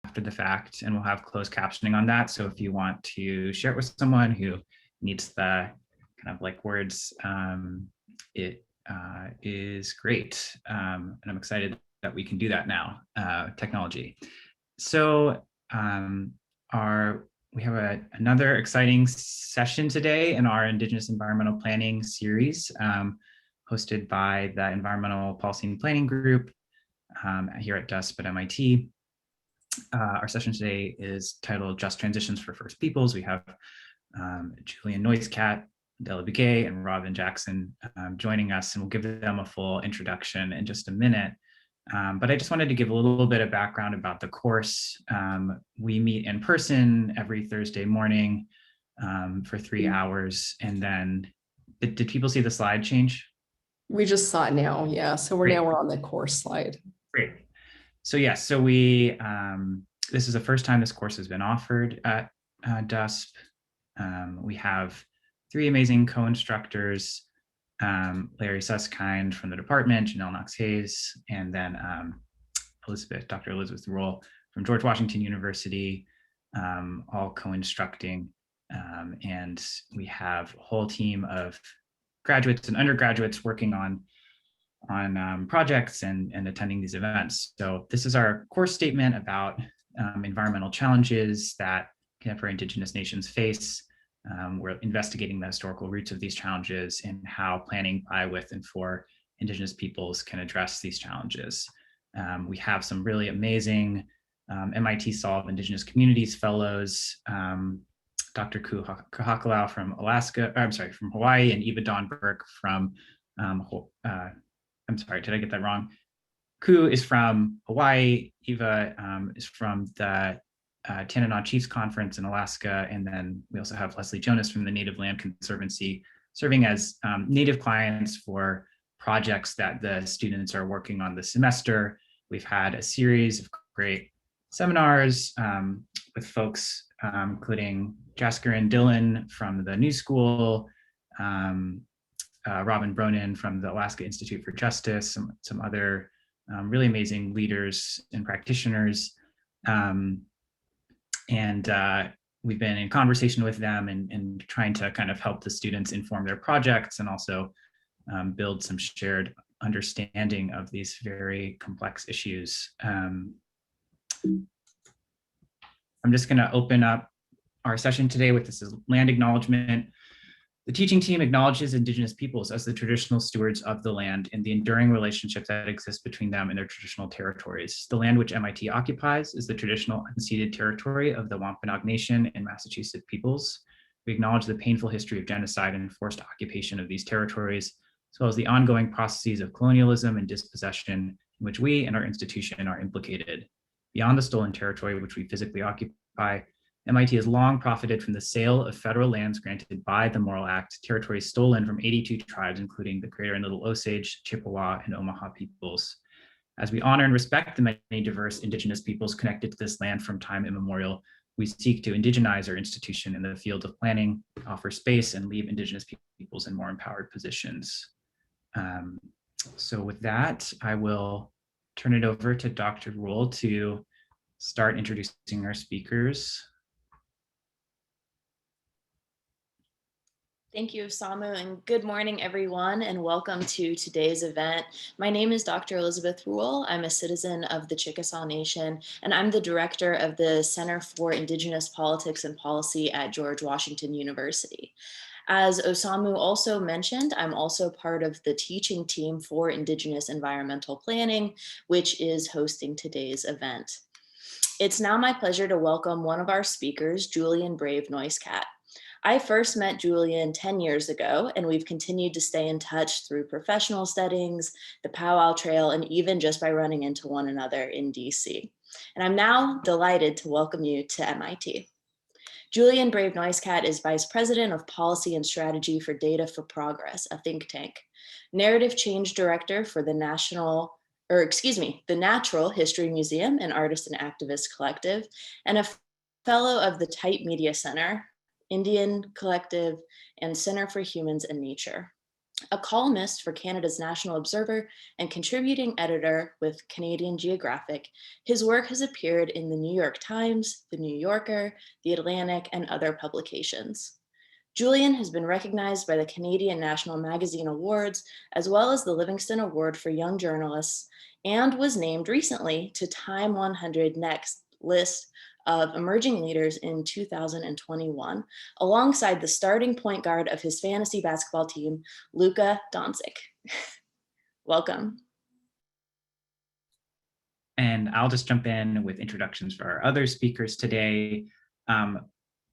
after the fact, and we'll have closed captioning on that. So if you want to share it with someone who needs the kind of like words, it is great. And I'm excited that we can do that now, technology. So we have another exciting session today in our Indigenous Environmental Planning series, hosted by the Environmental Policy and Planning Group here at DUSP at MIT. Our session today is titled Just Transitions for First Peoples. We have Julian NoiseCat, Adella Begay, and Robyn Jackson joining us, and we'll give them a full introduction in just a minute. But I just wanted to give a little bit of background about the course. We meet in person every Thursday morning for 3 hours. And then, did people see the slide change? We just saw it now, yeah. So we're on the course slide. Great. So yes, so we, this is the first time this course has been offered at DUSP. We have 3 amazing co-instructors, Larry Susskind from the department, Janelle Knox-Hayes, and then Dr. Elizabeth Rule from George Washington University, all co-instructing. And we have a whole team of graduates and undergraduates working on projects and attending these events. So this is our course statement about environmental challenges that contemporary Indigenous nations face. We're investigating the historical roots of these challenges and how planning by, with, and for Indigenous peoples can address these challenges. We have some really amazing MIT Solve Indigenous Communities Fellows, Dr. Ku Kahakalau from from Hawaii, and Eva Dawn Burke from, I'm sorry, did I get that wrong? Ku is from Hawaii, Eva is from the Tanana Chiefs Conference in Alaska, and then we also have Leslie Jonas from the Native Land Conservancy, serving as Native clients for projects that the students are working on this semester. We've had a series of great seminars with folks, including Jasker and Dylan from the New School, Robyn Bronin from the Alaska Institute for Justice, some other really amazing leaders and practitioners. And we've been in conversation with them and trying to kind of help the students inform their projects and also build some shared understanding of these very complex issues. I'm just going to open up our session today with this land acknowledgement. The teaching team acknowledges Indigenous peoples as the traditional stewards of the land and the enduring relationship that exists between them and their traditional territories. The land which MIT occupies is the traditional unceded territory of the Wampanoag Nation and Massachusetts peoples. We acknowledge the painful history of genocide and forced occupation of these territories, as well as the ongoing processes of colonialism and dispossession in which we and our institution are implicated. Beyond the stolen territory which we physically occupy, MIT has long profited from the sale of federal lands granted by the Morrill Act, territories stolen from 82 tribes, including the Greater and Little Osage, Chippewa, and Omaha peoples. As we honor and respect the many diverse Indigenous peoples connected to this land from time immemorial, we seek to indigenize our institution in the field of planning, offer space, and leave Indigenous peoples in more empowered positions. So with that, I will turn it over to Dr. Rule to start introducing our speakers. Thank you, Samu, and good morning, everyone, and welcome to today's event. My name is Dr. Elizabeth Rule. I'm a citizen of the Chickasaw Nation, and I'm the director of the Center for Indigenous Politics and Policy at George Washington University. As Osamu also mentioned, I'm also part of the teaching team for Indigenous Environmental Planning, which is hosting today's event. It's now my pleasure to welcome one of our speakers, Julian Brave NoiseCat. I first met Julian 10 years ago, and we've continued to stay in touch through professional settings, the Powwow Trail, and even just by running into one another in DC. And I'm now delighted to welcome you to MIT. Julian Brave NoiseCat is Vice President of Policy and Strategy for Data for Progress, a think tank, Narrative Change Director for the Natural History Museum and Artist and Activist Collective, and a fellow of the Type Media Center, Indian Collective, and Center for Humans and Nature. a columnist for Canada's National Observer and contributing editor with Canadian Geographic. His work has appeared in the New York Times, the New Yorker, the Atlantic, and other publications. Julian has been recognized by the Canadian National Magazine Awards, as well as the Livingston Award for Young Journalists, and was named recently to TIME100 Next list of emerging leaders in 2021, alongside the starting point guard of his fantasy basketball team, Luka Doncic. Welcome. And I'll just jump in with introductions for our other speakers today.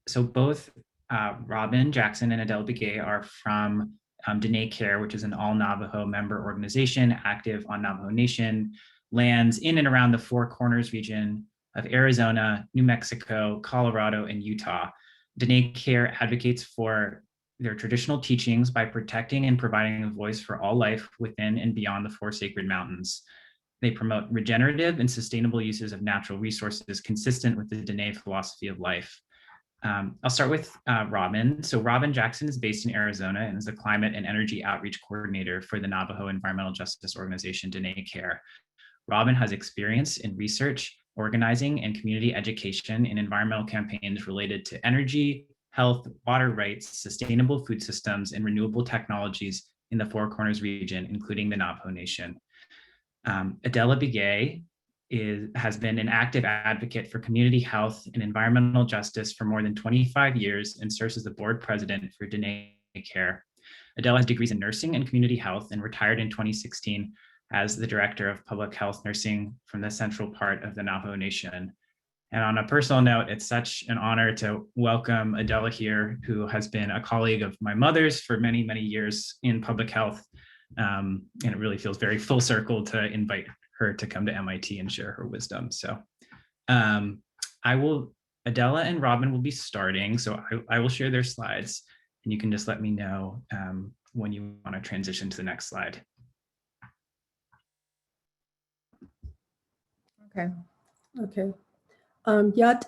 So both Robyn Jackson and Adella Begay are from Dene Care, which is an all Navajo member organization active on Navajo Nation lands in and around the Four Corners region of Arizona, New Mexico, Colorado, and Utah. Dene Care advocates for their traditional teachings by protecting and providing a voice for all life within and beyond the Four Sacred Mountains. They promote regenerative and sustainable uses of natural resources consistent with the Dene philosophy of life. I'll start with Robyn. So Robyn Jackson is based in Arizona and is a climate and energy outreach coordinator for the Navajo environmental justice organization Dene Care. Robyn has experience in research, organizing, and community education in environmental campaigns related to energy, health, water rights, sustainable food systems, and renewable technologies in the Four Corners region, including the Navajo Nation. Adella Begay has been an active advocate for community health and environmental justice for more than 25 years and serves as the board president for Dene Care. Adella has degrees in nursing and community health and retired in 2016 as the director of public health nursing from the central part of the Navajo Nation. And on a personal note, it's such an honor to welcome Adella here, who has been a colleague of my mother's for many, many years in public health. And it really feels very full circle to invite her to come to MIT and share her wisdom. So Adella and Robyn will be starting. So I will share their slides and you can just let me know when you want to transition to the next slide. Okay. Yat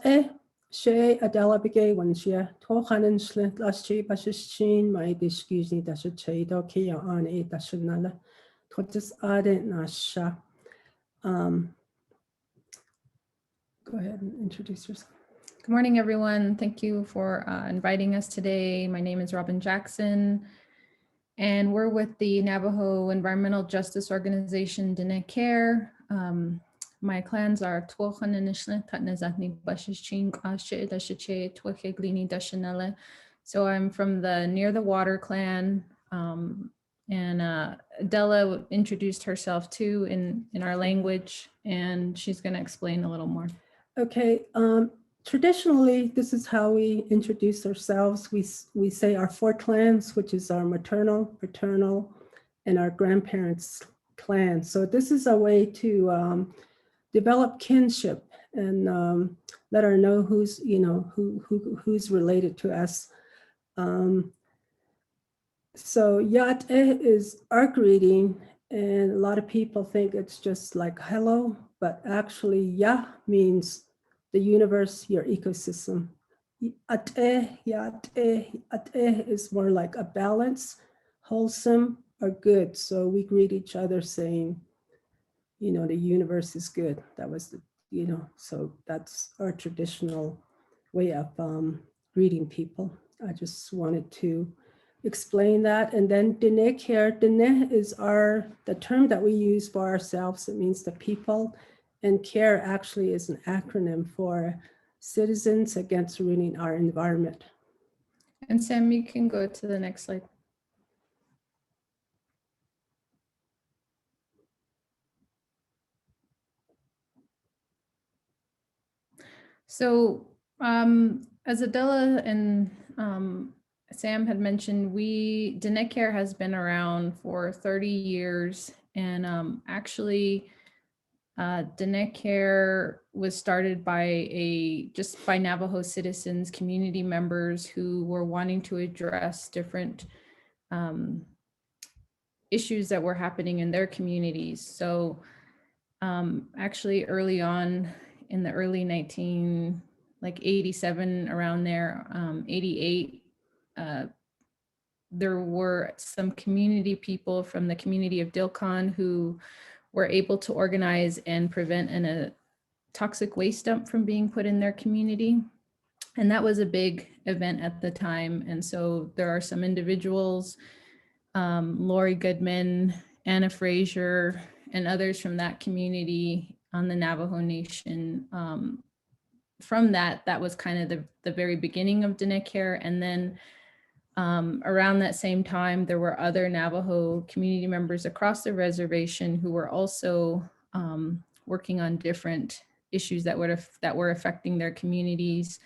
she Adella Begay when she tohanen slint last she bashin my excuse me that should say doki on a dashanala totis ade nasha. Go ahead and introduce yourself. Good morning, everyone. Thank you for inviting us today. My name is Robyn Jackson, and we're with the Navajo Environmental Justice Organization, Dene Care. My clans are so I'm from the Near the Water clan, and Adella introduced herself too in our language, and she's going to explain a little more. Okay. Traditionally, this is how we introduce ourselves. We say our four clans, which is our maternal, paternal, and our grandparents' clan. So this is a way to develop kinship and let her know who's who's related to us. So Yat is our greeting, and a lot of people think it's just like hello, but actually Ya means the universe, your ecosystem. Ate is more like a balance, wholesome or good. So we greet each other saying, you know, the universe is good. That was the, you know, so that's our traditional way of greeting people. I just wanted to explain that. And then Dene Care, Dene is the term that we use for ourselves. It means the people, and CARE actually is an acronym for Citizens Against Ruining Our Environment. And Sam, you can go to the next slide. So as Adella and Sam had mentioned, Dene Care has been around for 30 years, and actually Dene Care was started by Navajo citizens, community members who were wanting to address different issues that were happening in their communities. So actually early on in the early 87 around there, 88, there were some community people from the community of Dilkon who were able to organize and prevent a toxic waste dump from being put in their community. And that was a big event at the time. And so there are some individuals, Lori Goodman, Anna Frazier, and others from that community on the Navajo Nation. From that was kind of the very beginning of Diné Care. And then around that same time, there were other Navajo community members across the reservation who were also working on different issues that were affecting their communities.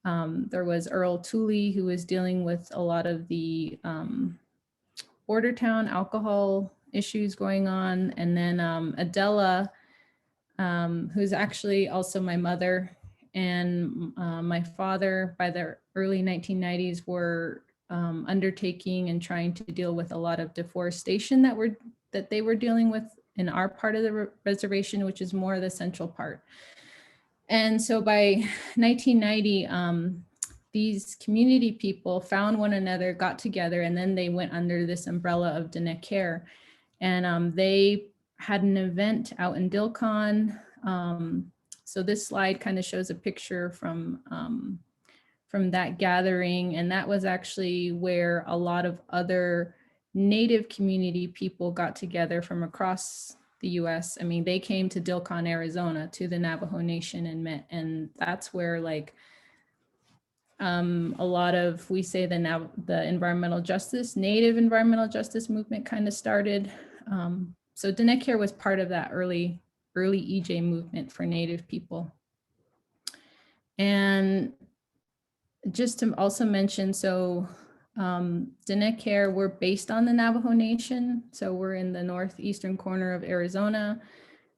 There was Earl Tooley, who was dealing with a lot of the border town alcohol issues going on. And then Adella, who's actually also my mother and my father, by the early 1990s, were undertaking and trying to deal with a lot of deforestation that they were dealing with in our part of the reservation, which is more the central part. And so by 1990, these community people found one another, got together, and then they went under this umbrella of Diné Care. And they had an event out in Dilkon. So this slide kind of shows a picture from that gathering. And that was actually where a lot of other Native community people got together from across the US. I mean, they came to Dilkon, Arizona, to the Navajo Nation and met. And that's where like a lot of, we say the environmental justice, Native environmental justice movement kind of started. So Diné Care was part of that early EJ movement for Native people. And just to also mention, so Diné Care, we're based on the Navajo Nation. So we're in the northeastern corner of Arizona,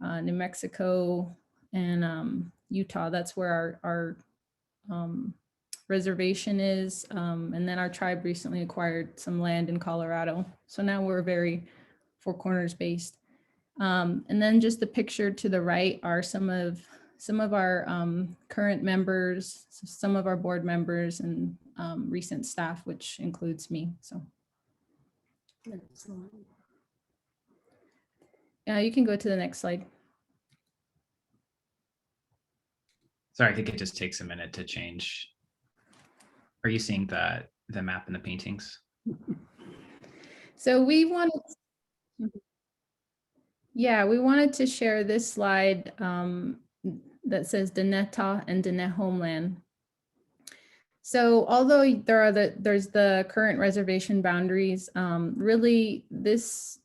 New Mexico, and Utah. That's where our reservation is. And then our tribe recently acquired some land in Colorado. So now we're very Four Corners based. And then just the picture to the right are some of our current members, some of our board members, and recent staff, which includes me. So Excellent. yeah, you can go to the next slide. Sorry, I think it just takes a minute to change. Are you seeing the map and the paintings? So we wanted to share this slide that says Diné and Diné homeland. So although there's the current reservation boundaries, really this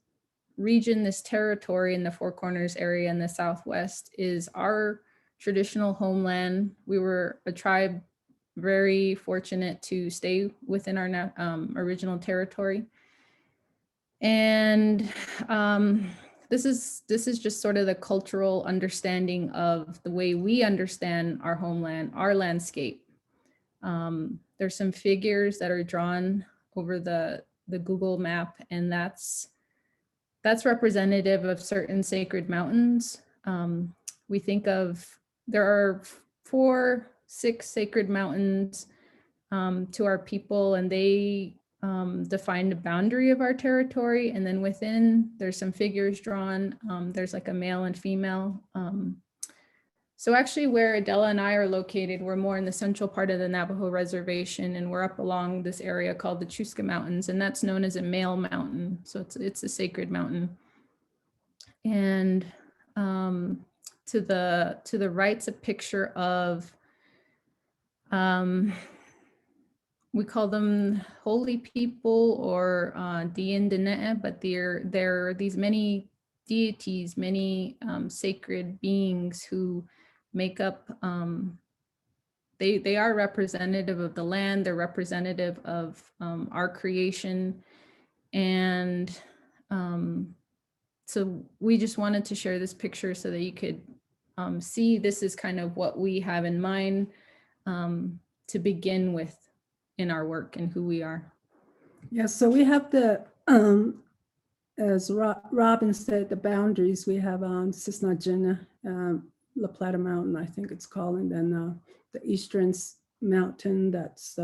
region, this territory in the Four Corners area in the Southwest is our traditional homeland. We were a tribe very fortunate to stay within our original territory. And this is just sort of the cultural understanding of the way we understand our homeland, our landscape. There's some figures that are drawn over the Google map, and that's representative of certain sacred mountains. We think of, there are 6 sacred mountains to our people, and they define the boundary of our territory. And then within, there's some figures drawn. There's like a male and female. So actually where Adella and I are located, we're more in the central part of the Navajo reservation, and we're up along this area called the Chusca Mountains, and that's known as a male mountain. So it's a sacred mountain. And to the right's a picture of, we call them holy people or Diin Diné, but there are these many deities, many sacred beings who make up, they are representative of the land, they're representative of our creation. And so we just wanted to share this picture so that you could see this is kind of what we have in mind to begin with in our work and who we are. Yeah, so we have the, as Robyn said, the boundaries. We have Cisnagina, La Plata Mountain, I think it's called, and then the Eastern Mountain, that's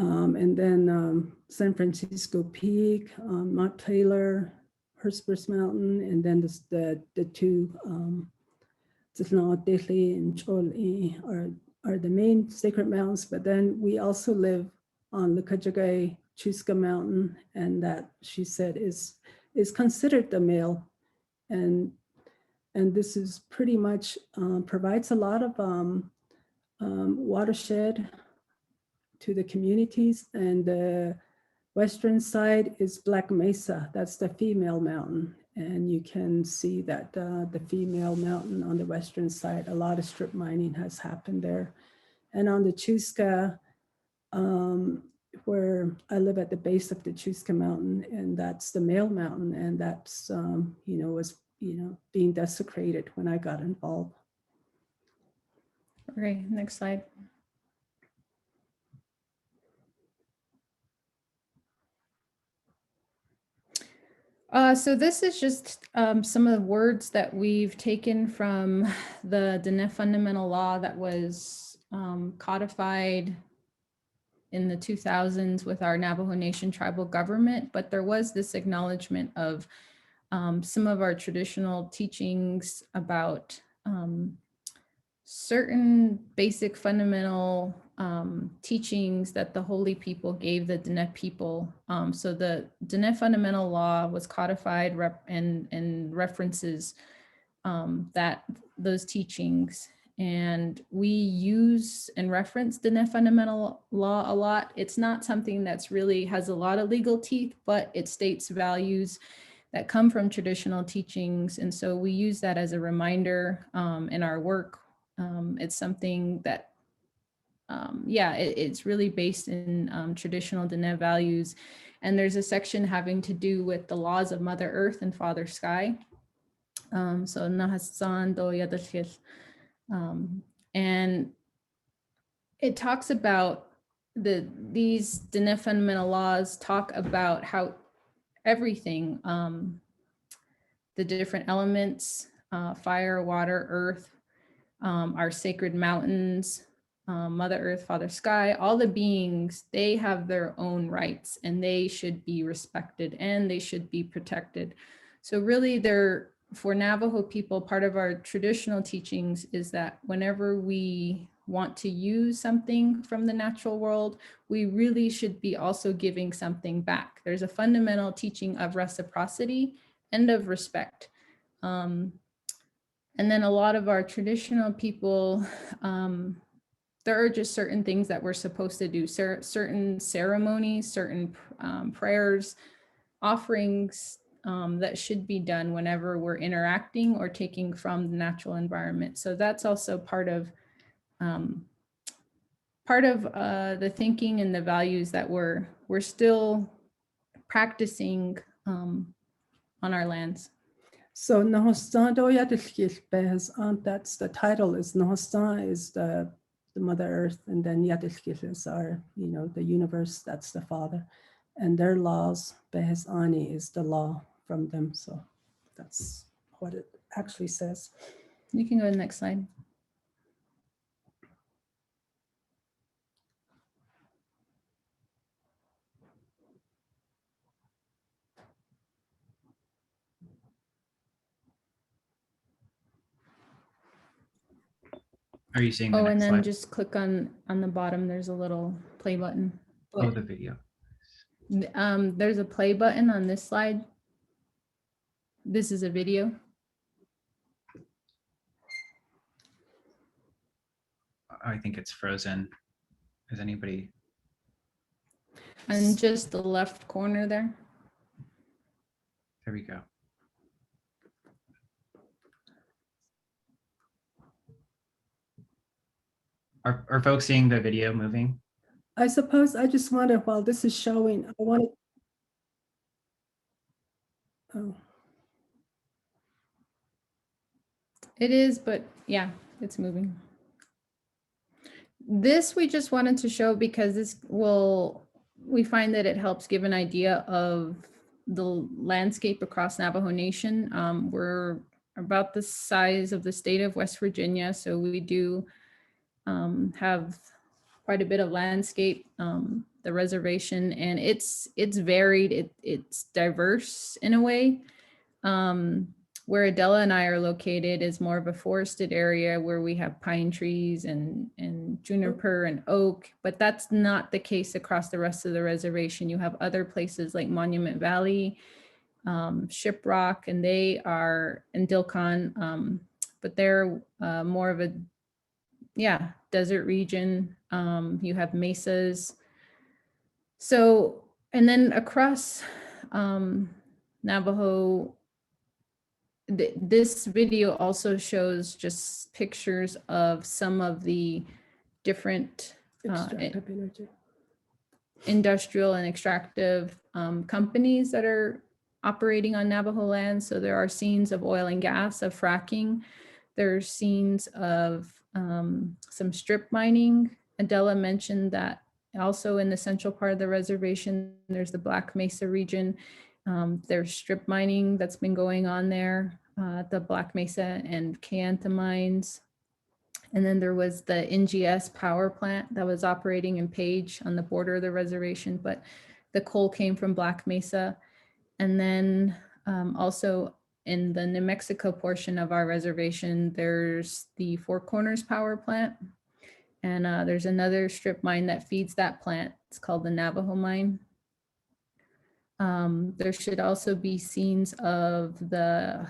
And then San Francisco Peak, Mount Taylor, Hurstburst Mountain, and then the two Tzitlan and Choli are the main sacred mountains. But then we also live on the Kajagay Chuska Mountain, and that she said is considered the male, and this is pretty much provides a lot of watershed to the communities. And the western side is Black Mesa. That's the female mountain. And you can see that the female mountain on the western side, a lot of strip mining has happened there. And on the Chuska, where I live at the base of the Chuska Mountain, and that's the male mountain, and that's, was, being desecrated when I got involved. Okay, next slide. So this is just some of the words that we've taken from the Diné Fundamental Law that was codified in the 2000s with our Navajo Nation tribal government, but there was this acknowledgement of some of our traditional teachings about certain basic fundamental teachings that the holy people gave the Diné people. So the Diné Fundamental Law was codified and references those teachings. And we use and reference Diné Fundamental Law a lot. It's not something that's really has a lot of legal teeth, but it states values that come from traditional teachings. And so we use that as a reminder in our work. It's something that, it's really based in traditional Diné values. And there's a section having to do with the laws of Mother Earth and Father Sky. So Nahasan Do Yadashil. And it talks about these Diné fundamental laws talk about how everything, the different elements, fire, water, earth, our sacred mountains, Mother Earth, Father Sky, all the beings, they have their own rights and they should be respected and they should be protected. So really for Navajo people, part of our traditional teachings is that whenever we want to use something from the natural world, we really should be also giving something back. There's a fundamental teaching of reciprocity and of respect. And then a lot of our traditional people, there are just certain things that we're supposed to do, certain ceremonies, certain prayers, offerings that should be done whenever we're interacting or taking from the natural environment. So that's also part of the thinking and the values that we're still practicing on our lands. So Nahostan Yadishkil Bez, that's the title is Nahostan is the Mother Earth, and then Yadishkil is our, the universe, that's the Father. And their laws, Bez Ani is the law from them. So that's what it actually says. You can go to the next slide. Are you seeing the Oh, next and then slide? just click on the bottom, there's a little play button. Oh, the video. There's a play button on this slide. This is a video. I think it's frozen. Is anybody? And just the left corner there. There we go. Are folks seeing the video moving? I suppose I just wanted, while this is showing, I wanted. Oh. It is, but yeah, it's moving. This we just wanted to show because we find that it helps give an idea of the landscape across Navajo Nation. We're about the size of the state of West Virginia, so we do have quite a bit of landscape, the reservation, and it's varied. It's diverse in a way. Where Adella and I are located is more of a forested area where we have pine trees and juniper and oak, but that's not the case across the rest of the reservation. You have other places like Monument Valley, Shiprock, and they are in Dilcon, but they're more of a desert region. You have mesas. So, and then across Navajo, this video also shows just pictures of some of the different Extractive energy. industrial and extractive companies that are operating on Navajo land. So there are scenes of oil and gas, of fracking. There's scenes of some strip mining. Adella mentioned that also in the central part of the reservation, there's the Black Mesa region. There's strip mining that's been going on there, the Black Mesa and Kayenta mines. And then there was the NGS power plant that was operating in Page on the border of the reservation, but the coal came from Black Mesa. And then also in the New Mexico portion of our reservation, there's the Four Corners power plant. And there's another strip mine that feeds that plant. It's called the Navajo mine. There should also be scenes of the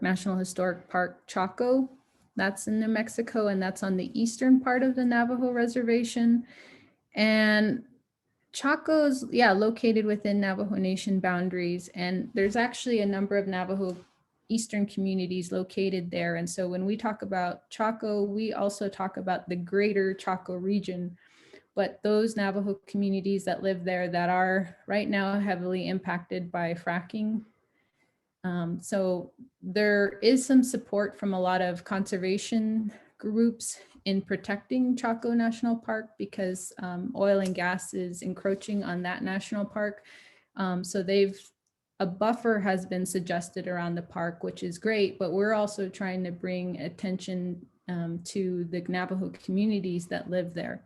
National Historic Park Chaco. That's in New Mexico, and that's on the eastern part of the Navajo reservation. And Chaco's, located within Navajo Nation boundaries. And there's actually a number of Navajo Eastern communities located there. And so when we talk about Chaco, we also talk about the greater Chaco region. But those Navajo communities that live there that are right now heavily impacted by fracking. So there is some support from a lot of conservation groups in protecting Chaco National Park because oil and gas is encroaching on that national park. So a buffer has been suggested around the park, which is great, but we're also trying to bring attention to the Navajo communities that live there.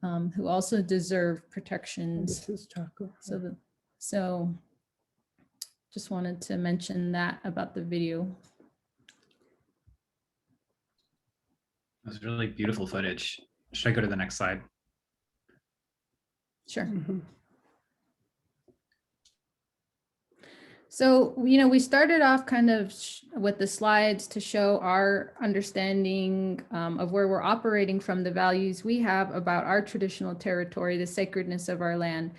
Who also deserve protections. This is Chaco. So just wanted to mention that about the video. It was really beautiful footage. Should I go to the next slide? Sure. Mhm. So, we started off kind of with the slides to show our understanding of where we're operating from, the values we have about our traditional territory, the sacredness of our land.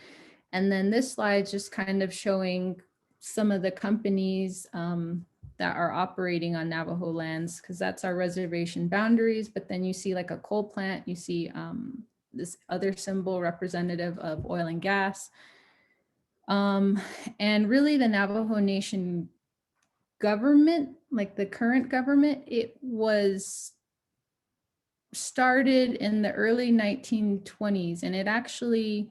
And then this slide just kind of showing some of the companies that are operating on Navajo lands, because that's our reservation boundaries. But then you see like a coal plant, you see this other symbol representative of oil and gas. And really the Navajo Nation government, like the current government, it was started in the early 1920s, and it actually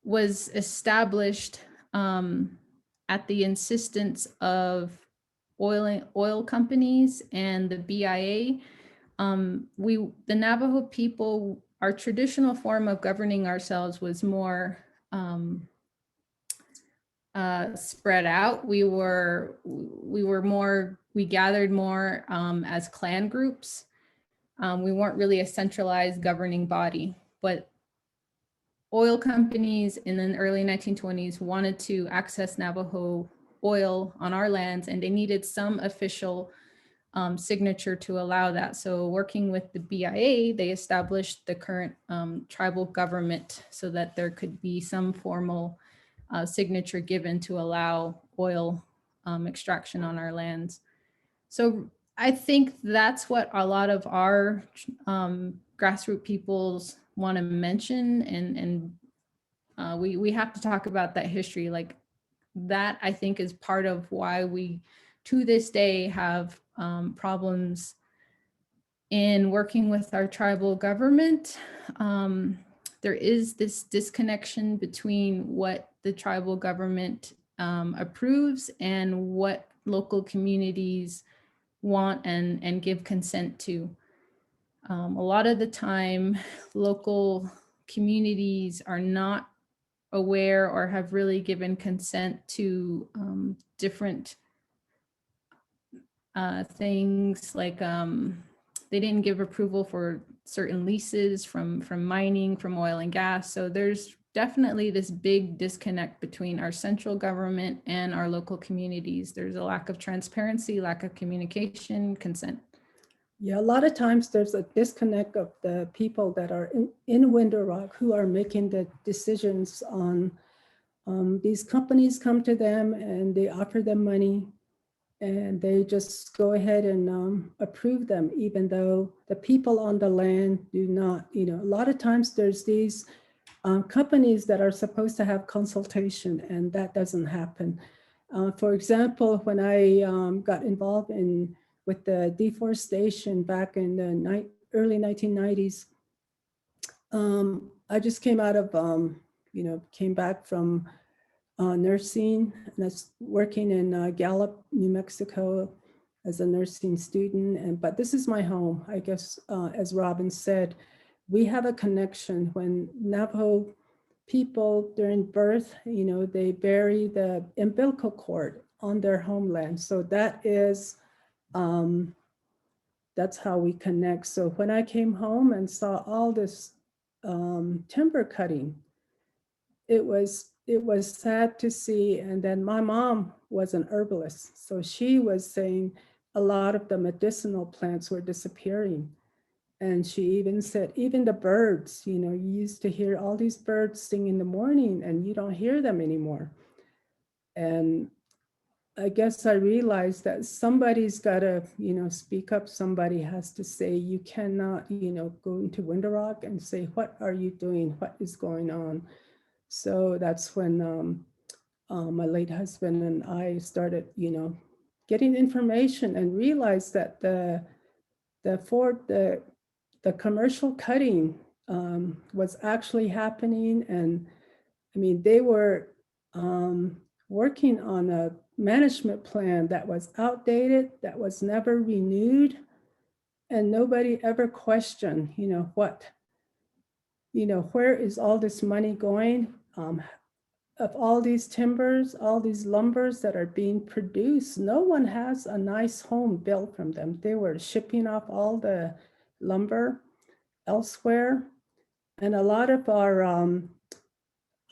was established at the insistence of oil companies and the BIA. The Navajo people, our traditional form of governing ourselves was more spread out. We gathered more as clan groups. We weren't really a centralized governing body, but oil companies in the early 1920s wanted to access Navajo oil on our lands, and they needed some official signature to allow that. So working with the BIA, they established the current tribal government so that there could be some formal signature given to allow oil extraction on our lands. So I think that's what a lot of our grassroots peoples want to mention, and we have to talk about that history. Like that, I think, is part of why we, to this day, have problems in working with our tribal government. There is this disconnection between what the tribal government approves and what local communities want and give consent to. A lot of the time, local communities are not aware or have really given consent to different things like they didn't give approval for certain leases from mining, from oil and gas. So there's definitely this big disconnect between our central government and our local communities. There's a lack of transparency, lack of communication, consent. Yeah, a lot of times there's a disconnect of the people that are in Window Rock who are making the decisions on these companies come to them and they offer them money and they just go ahead and approve them, even though the people on the land do not, you know, a lot of times there's these companies that are supposed to have consultation and that doesn't happen. For example, when I got involved with the deforestation back in the early 1990s, I just came out of, came back from nursing, and I was working in Gallup, New Mexico as a nursing student. But this is my home, I guess, as Robyn said, we have a connection. When Navajo people during birth, you know, they bury the umbilical cord on their homeland. So that is, that's how we connect. So when I came home and saw all this timber cutting, it was sad to see. And then my mom was an herbalist. So she was saying a lot of the medicinal plants were disappearing. And she even said, even the birds, you know, you used to hear all these birds sing in the morning and you don't hear them anymore. And I guess I realized that somebody's got to, you know, speak up. Somebody has to say, you cannot, you know, go into Window Rock and say, what are you doing? What is going on? So that's when my late husband and I started, you know, getting information and realized that the commercial cutting was actually happening. And I mean, they were working on a management plan that was outdated, that was never renewed, and nobody ever questioned, you know, where is all this money going? Of all these timbers, all these lumbers that are being produced, no one has a nice home built from them. They were shipping off all the lumber elsewhere. And a lot of our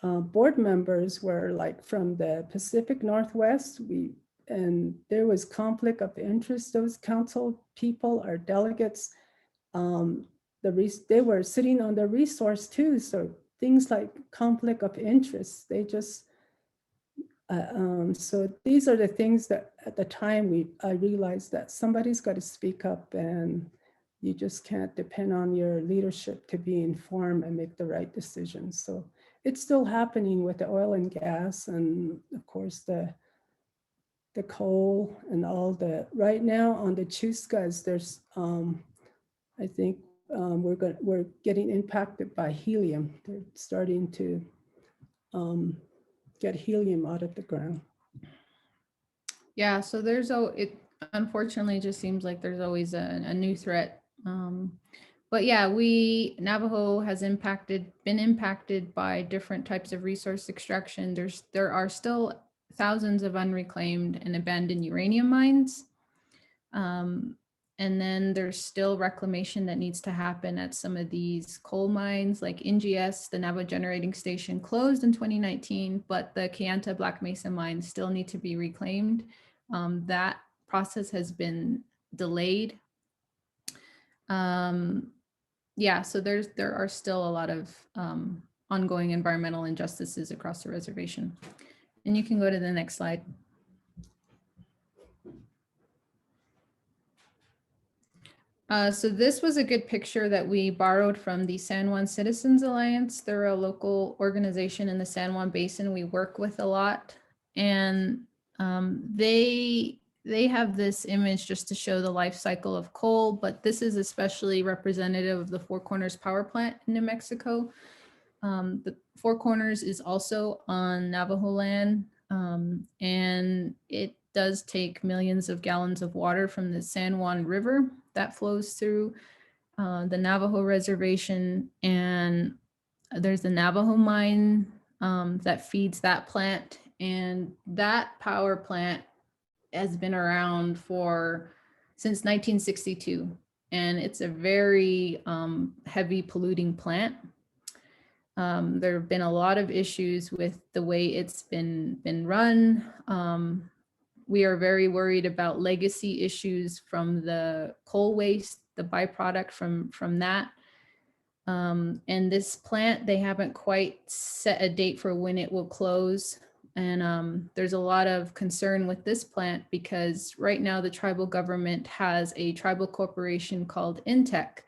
board members were like from the Pacific Northwest. And there was conflict of interest. Those council people or delegates, they were sitting on the resource too. So things like conflict of interest, they just, so these are the things that at the time I realized that somebody's got to speak up, and you just can't depend on your leadership to be informed and make the right decisions. So it's still happening with the oil and gas, and of course the coal and all the, right now on the Chuskas, there's, I think we're getting impacted by helium. They're starting to get helium out of the ground. Yeah, so it unfortunately just seems like there's always a new threat. But yeah, Navajo has been impacted by different types of resource extraction. There are still thousands of unreclaimed and abandoned uranium mines. And then there's still reclamation that needs to happen at some of these coal mines, like NGS, the Navajo Generating Station, closed in 2019, but the Kayenta Black Mesa mines still need to be reclaimed. That process has been delayed. Yeah, so there are still a lot of ongoing environmental injustices across the reservation. And you can go to the next slide. So this was a good picture that we borrowed from the San Juan Citizens Alliance. They're a local organization in the San Juan Basin we work with a lot. And they have this image just to show the life cycle of coal, but this is especially representative of the Four Corners power plant in New Mexico. The Four Corners is also on Navajo land, and it does take millions of gallons of water from the San Juan River that flows through. the Navajo reservation, and there's a Navajo mine that feeds that plant, and that power plant has been around since 1962, and it's a very heavy polluting plant. There have been a lot of issues with the way it's been run. We are very worried about legacy issues from the coal waste, the byproduct from that. And this plant, they haven't quite set a date for when it will close. And there's a lot of concern with this plant because right now the tribal government has a tribal corporation called Intech.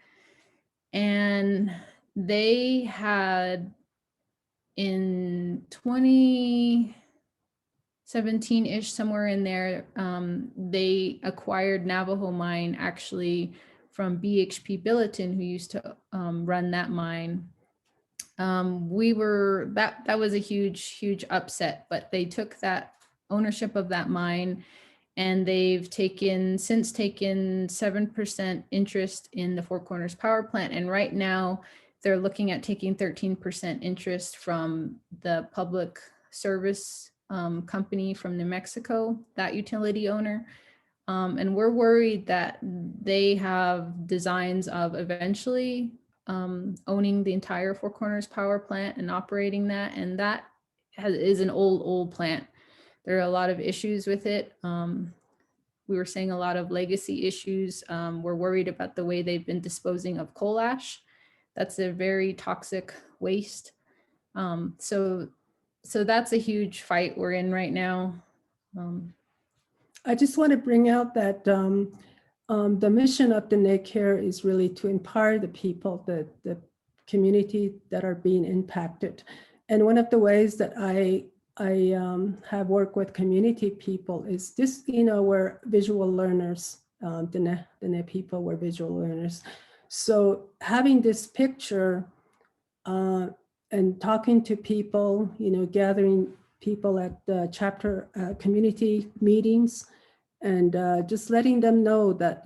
And they had in 2017-ish, somewhere in there, they acquired Navajo mine actually from BHP Billiton, who used to run that mine. That was a huge upset, but they took that ownership of that mine, and they've since taken 7% interest in the Four Corners power plant. And right now they're looking at taking 13% interest from the public service company from New Mexico, that utility owner. And we're worried that they have designs of eventually owning the entire Four Corners power plant and operating that. And that is an old plant. There are a lot of issues with it. We were saying a lot of legacy issues. We're worried about the way they've been disposing of coal ash. That's a very toxic waste. So that's a huge fight we're in right now. I just want to bring out that the mission of Diné Care is really to empower the people, the community that are being impacted. And one of the ways that I have worked with community people is this, we're visual learners. Diné people were visual learners. So having this picture and talking to people, gathering people at the chapter community meetings, and just letting them know that,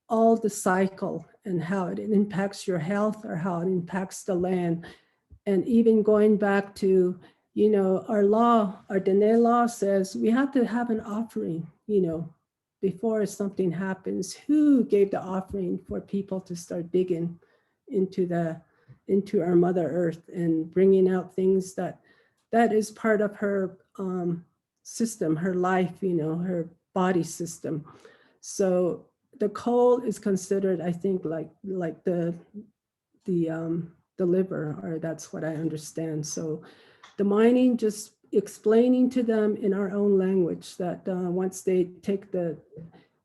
all the cycle and how it impacts your health or how it impacts the land. And even going back to, our Diné law says we have to have an offering, before something happens. Who gave the offering for people to start digging into our Mother Earth and bringing out things that is part of her system, her life, her body system. So the coal is considered, I think, like the liver, or that's what I understand. So the mining, just explaining to them in our own language that once they take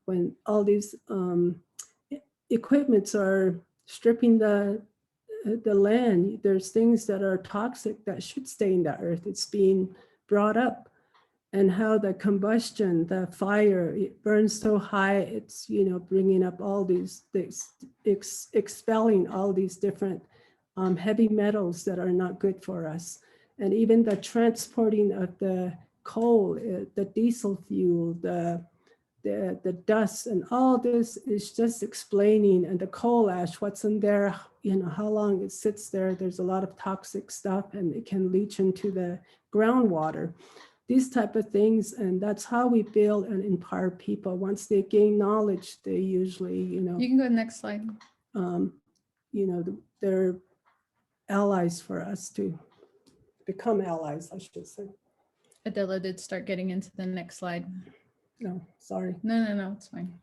when all these equipments are stripping the land, there's things that are toxic that should stay in the earth. It's being brought up, and how the combustion, the fire, it burns so high, it's bringing up all these things, expelling all these different heavy metals that are not good for us. And even the transporting of the coal, the diesel fuel, the dust, and all this is just explaining. And the coal ash, what's in there, how long it sits there. There's a lot of toxic stuff, and it can leach into the groundwater, these type of things. And that's how we build and empower people. Once they gain knowledge, they usually, You can go to the next slide. they're allies for us to become allies, I should say. Adella did start getting into the next slide. No, sorry. No, it's fine.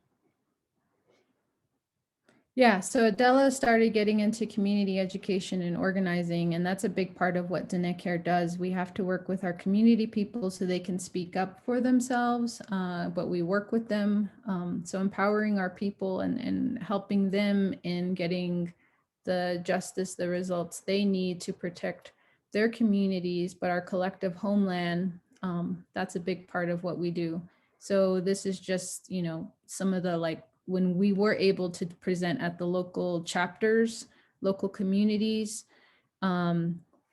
Yeah, so Adella started getting into community education and organizing, and that's a big part of what Diné Care does. We have to work with our community people so they can speak up for themselves, but we work with them. So empowering our people and helping them in getting the justice, the results they need to protect their communities, but our collective homeland, that's a big part of what we do. So this is just, some of the when we were able to present at the local chapters, local communities.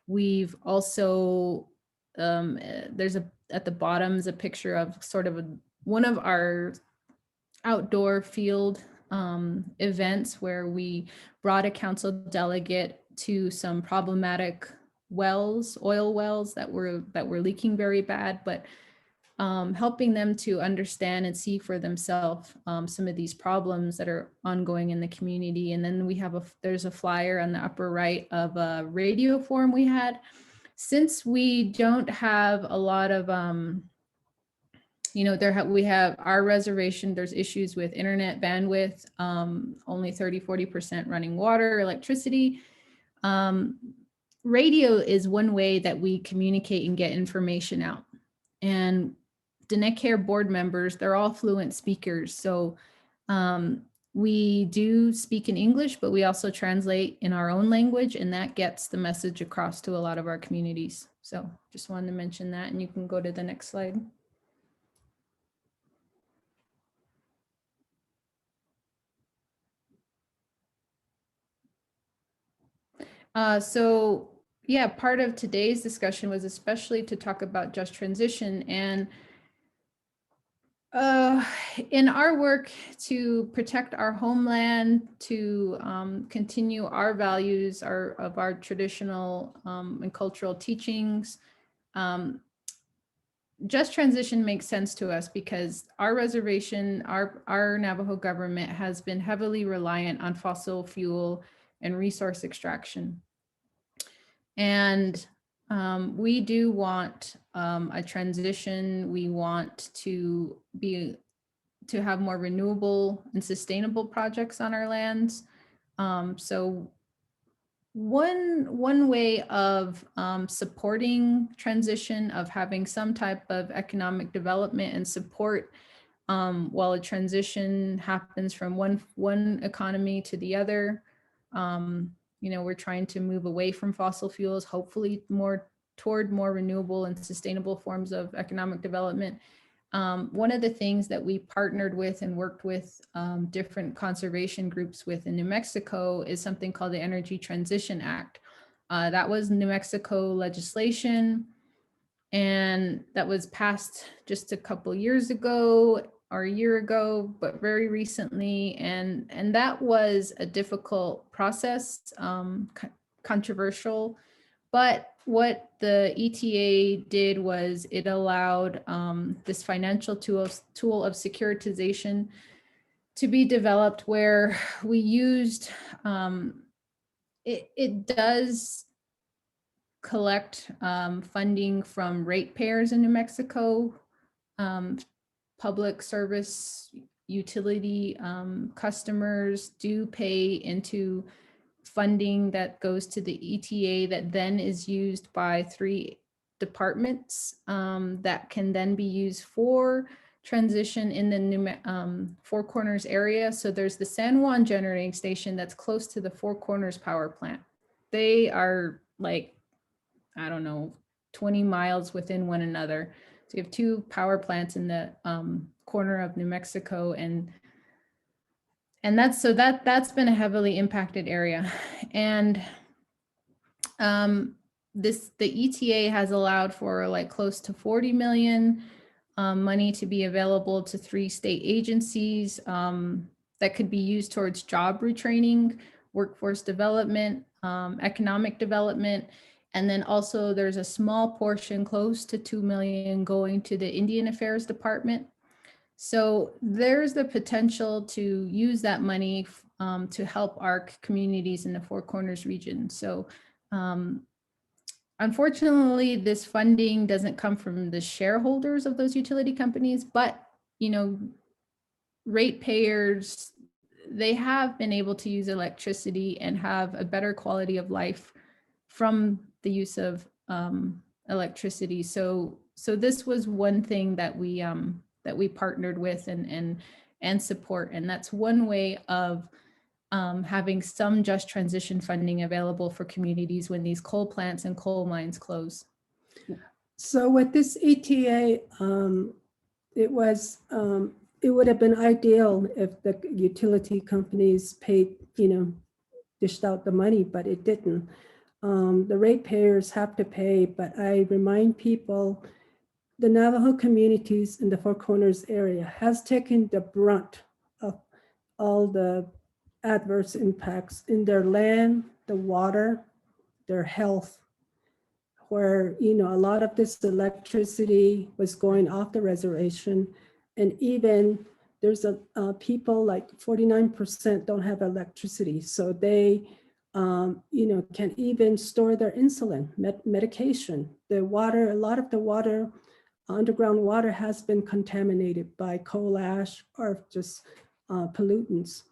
We've also, there's at the bottom is a picture of sort of one of our outdoor field events where we brought a council delegate to some problematic wells, oil wells that were leaking very bad, but helping them to understand and see for themselves some of these problems that are ongoing in the community. And then we have there's a flyer on the upper right of a radio forum we had. Since we don't have a lot of, we have our reservation, there's issues with internet bandwidth, only 30–40% running water, electricity. Radio is one way that we communicate and get information out. And Diné Care board members, they're all fluent speakers. So we do speak in English, but we also translate in our own language, and that gets the message across to a lot of our communities. So just wanted to mention that, and you can go to the next slide. So yeah, part of today's discussion was especially to talk about just transition, and in our work to protect our homeland, to continue our values of our traditional and cultural teachings, just transition makes sense to us because our reservation, our Navajo government has been heavily reliant on fossil fuel and resource extraction. And we do want a transition. We want to have more renewable and sustainable projects on our lands. So one way of supporting transition, of having some type of economic development and support while a transition happens from one economy to the other. We're trying to move away from fossil fuels, hopefully more toward more renewable and sustainable forms of economic development. One of the things that we partnered with and worked with different conservation groups with in New Mexico is something called the Energy Transition Act. That was New Mexico legislation, and that was passed just a couple years ago or a year ago, but very recently. And that was a difficult process, controversial. But what the ETA did was it allowed this financial tool of securitization to be developed, where we used, it does collect funding from ratepayers in New Mexico, public service utility customers do pay into funding that goes to the ETA that then is used by 3 departments that can then be used for transition in the Four Corners area. So there's the San Juan generating station that's close to the Four Corners power plant. They are like, I don't know, 20 miles within one another. So you have 2 power plants in the corner of New Mexico, and that's been a heavily impacted area. And the ETA has allowed for like close to 40 million money to be available to 3 state agencies that could be used towards job retraining, workforce development, economic development. And then also there's a small portion, close to 2 million, going to the Indian Affairs Department. So there's the potential to use that money to help our communities in the Four Corners region. So unfortunately, this funding doesn't come from the shareholders of those utility companies, but ratepayers, they have been able to use electricity and have a better quality of life from the use of electricity. So this was one thing that we partnered with and support, and that's one way of having some just transition funding available for communities when these coal plants and coal mines close. So with this ETA, it would have been ideal if the utility companies paid, dished out the money, but it didn't. The ratepayers have to pay, but I remind people, the Navajo communities in the Four Corners area has taken the brunt all the adverse impacts in their land, the water, their health, where, you know, a lot of this electricity was going off the reservation. And even there's people like 49% don't have electricity. So they, you know, can even store their insulin, medication. The water, a lot of the water, underground water has been contaminated by coal ash or just pollutants.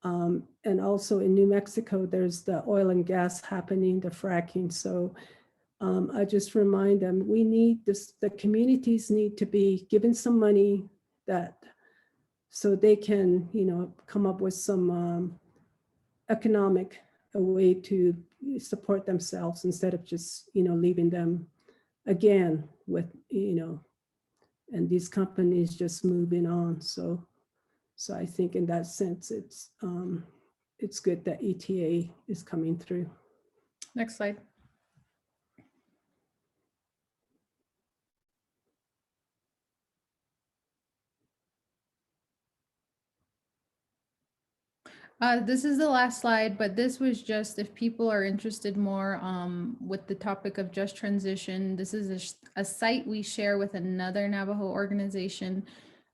And also in New Mexico, there's the oil and gas happening, the fracking. So I just remind them, we need this, the communities need to be given some money that, so they can, you know, come up with some economic way to support themselves instead of just, you know, leaving them again with, you know, and these companies just moving on. So I think in that sense, it's good that ETA is coming through. Next slide. This is the last slide, but this was just if people are interested more with the topic of just transition. This is a site we share with another Navajo organization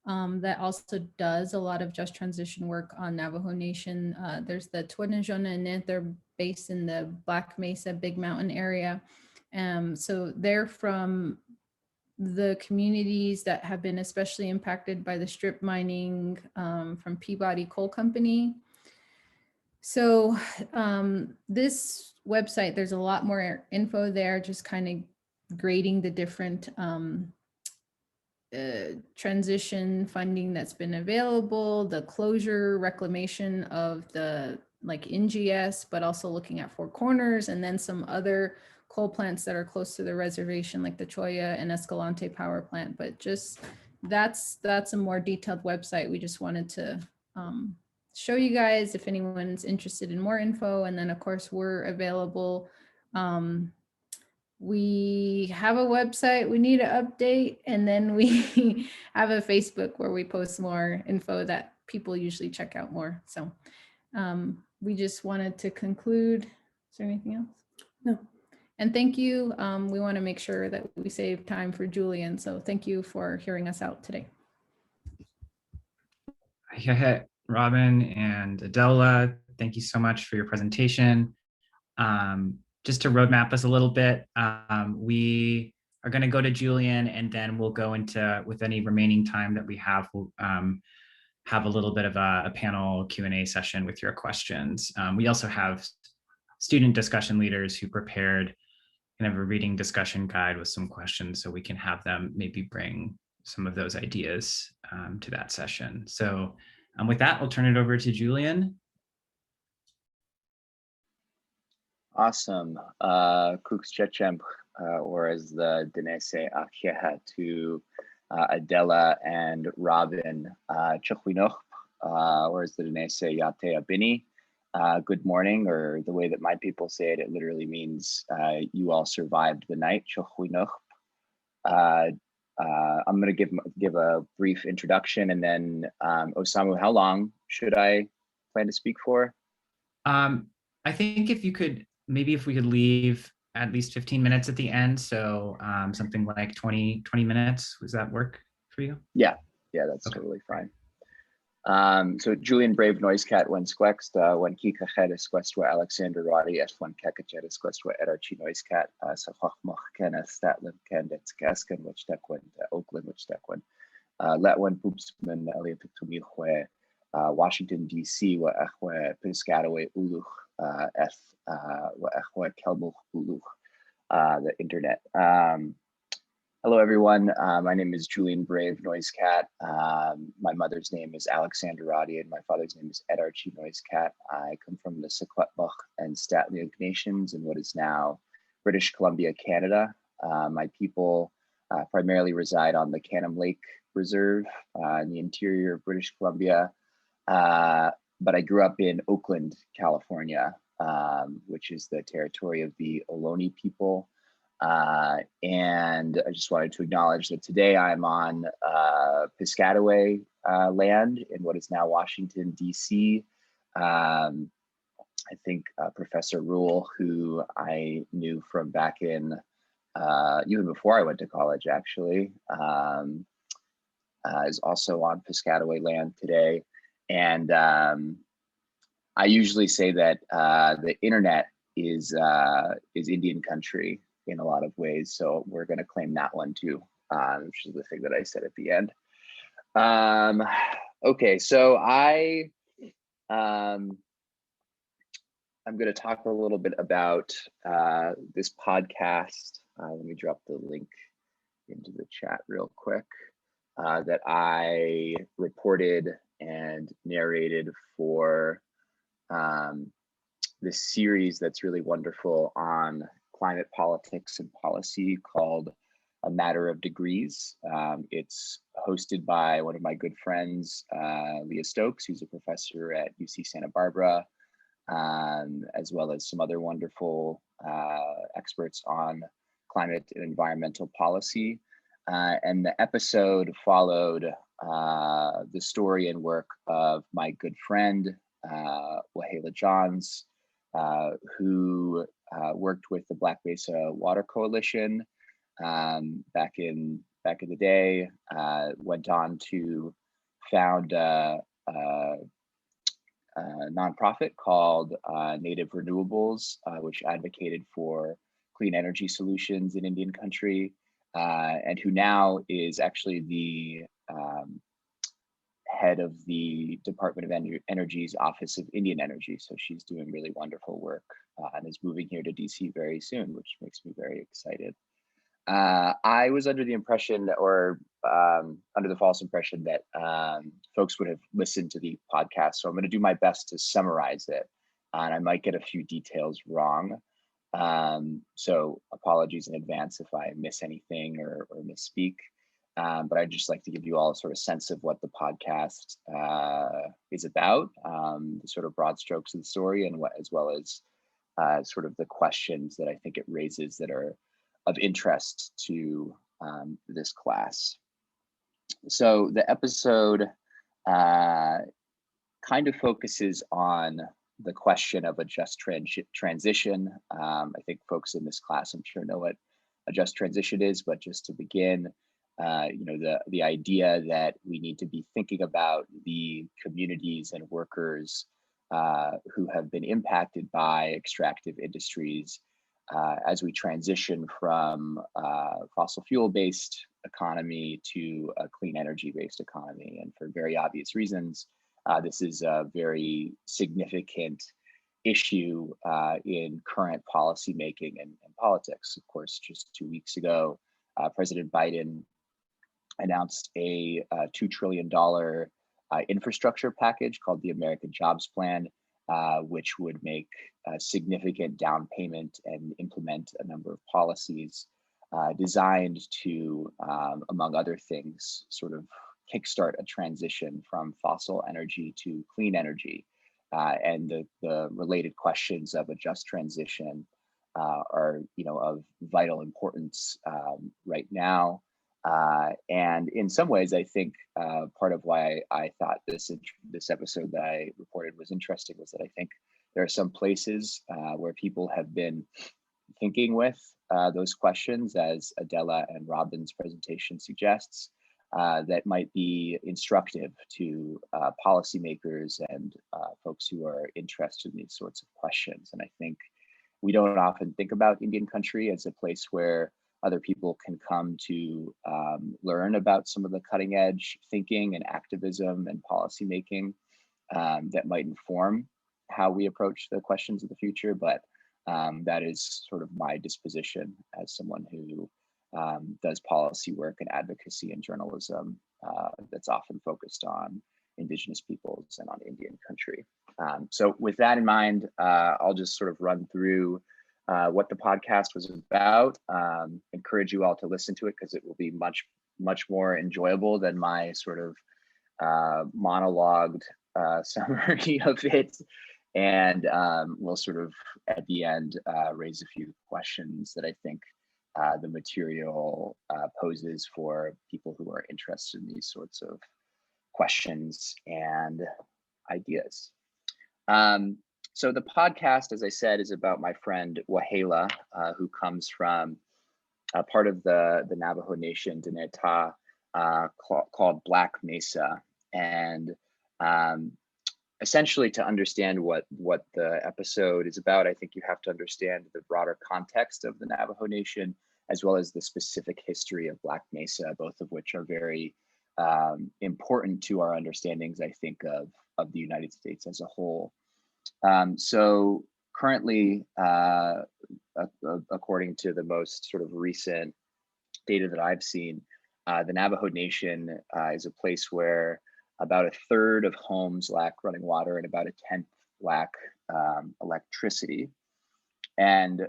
that also does a lot of just transition work on Navajo Nation. There's the Twinajona, they're based in the Black Mesa Big Mountain area. So they're from the communities that have been especially impacted by the strip mining from Peabody Coal Company. So this website, there's a lot more info there, just kind of grading the different transition funding that's been available, the closure, reclamation of the like NGS, but also looking at Four Corners and then some other coal plants that are close to the reservation, like the Cholla and Escalante power plant. But just that's a more detailed website. We just wanted to show you guys if anyone's interested in more info. And then of course we're available. We have a website we need to update, and then we have a Facebook where we post more info that people usually check out more. So we just wanted to conclude. Is there anything else? No. And thank you. We want to make sure that we save time for Julian. So thank you for hearing us out today. Robyn and Adella, thank you so much for your presentation. Just to roadmap us a little bit, we are going to go to Julian, and then we'll go into, with any remaining time that we have, we'll have a little bit of a panel Q&A session with your questions. We also have student discussion leaders who prepared kind of a reading discussion guide with some questions, so we can have them maybe bring some of those ideas to that session. So with that, I'll turn it over to Julian. Awesome. Kuks Chechem, or as the Dene say, Akyeha, to Adella and Robyn, Chukwinoch, or as the Dene say, Yate Abini. Good morning, or the way that my people say it, it literally means you all survived the night. Chukwinoch. I'm going to give a brief introduction, and then Osamu, how long should I plan to speak for? I think if you could, maybe if we could leave at least 15 minutes at the end. So something like 20 minutes. Does that work for you? Yeah, that's okay. Totally fine. So Julian Brave NoiseCat when squext, when Kika Head is questwa Alexander Roddy, as when Kakajet is questwa Edarchi NoiseCat, Safachmoch Kenneth Statland Kendets Gaskin, which Dequin, Oakland, which Dequin, Letwin Poopsman, Elliot Tumichwe, Washington, D.C., wa Echwe Piscataway Uluch, wa Echwe Kelmuch Uluch, the internet. Hello, everyone. My name is Julian Brave NoiseCat. My mother's name is Alexander Roddy, and my father's name is Edarchi NoiseCat. I come from the Secwepemc and Statleague Nations in what is now British Columbia, Canada. My people primarily reside on the Canham Lake Reserve in the interior of British Columbia. But I grew up in Oakland, California, which is the territory of the Ohlone people. And I just wanted to acknowledge that today I'm on Piscataway land in what is now Washington, D.C. I think Professor Rule, who I knew from back in, even before I went to college actually, is also on Piscataway land today. And I usually say that the internet is Indian country in a lot of ways. So we're gonna claim that one too, which is the thing that I said at the end. Okay, so I'm going to talk a little bit about this podcast. Let me drop the link into the chat real quick that I reported and narrated for this series that's really wonderful on climate politics and policy called A Matter of Degrees. It's hosted by one of my good friends, Leah Stokes, who's a professor at UC Santa Barbara, as well as some other wonderful experts on climate and environmental policy. And the episode followed the story and work of my good friend, Wahala Johns, who worked with the Black Mesa Water Coalition back in the day, went on to found a nonprofit called Native Renewables, which advocated for clean energy solutions in Indian country, and who now is actually the head of the Department of Energy's Office of Indian Energy. So she's doing really wonderful work and is moving here to DC very soon, which makes me very excited. I was under the impression, or under the false impression, that folks would have listened to the podcast. So I'm going to do my best to summarize it, and I might get a few details wrong. So apologies in advance if I miss anything or misspeak. But I'd just like to give you all a sort of sense of what the podcast is about, the sort of broad strokes of the story, and as well as sort of the questions that I think it raises that are of interest to this class. So the episode kind of focuses on the question of a just transition. I think folks in this class, I'm sure, know what a just transition is, but just to begin, you know, the idea that we need to be thinking about the communities and workers who have been impacted by extractive industries as we transition from fossil fuel-based economy to a clean energy-based economy. And for very obvious reasons, this is a very significant issue in current policymaking and politics. Of course, just 2 weeks ago, President Biden announced a $2 trillion infrastructure package called the American Jobs Plan, which would make a significant down payment and implement a number of policies designed to, among other things, sort of kickstart a transition from fossil energy to clean energy. And the related questions of a just transition are, you know, of vital importance right now. And in some ways, I think part of why I thought this episode that I reported was interesting was that I think there are some places where people have been thinking with those questions, as Adella and Robyn's presentation suggests, that might be instructive to policymakers and folks who are interested in these sorts of questions. And I think we don't often think about Indian country as a place where other people can come to learn about some of the cutting edge thinking and activism and policymaking that might inform how we approach the questions of the future. But that is sort of my disposition as someone who does policy work and advocacy and journalism that's often focused on Indigenous peoples and on Indian country. So with that in mind, I'll just sort of run through what the podcast was about. Encourage you all to listen to it because it will be much more enjoyable than my sort of monologued summary of it. And we'll sort of at the end raise a few questions that I think the material poses for people who are interested in these sorts of questions and ideas. So the podcast, as I said, is about my friend Wahela, who comes from part of the Navajo Nation, Dinétah, called Black Mesa. And essentially, to understand what the episode is about, I think you have to understand the broader context of the Navajo Nation, as well as the specific history of Black Mesa, both of which are very important to our understandings, I think, of the United States as a whole. So currently, according to the most sort of recent data that I've seen, the Navajo Nation is a place where about a third of homes lack running water and about a tenth lack electricity. And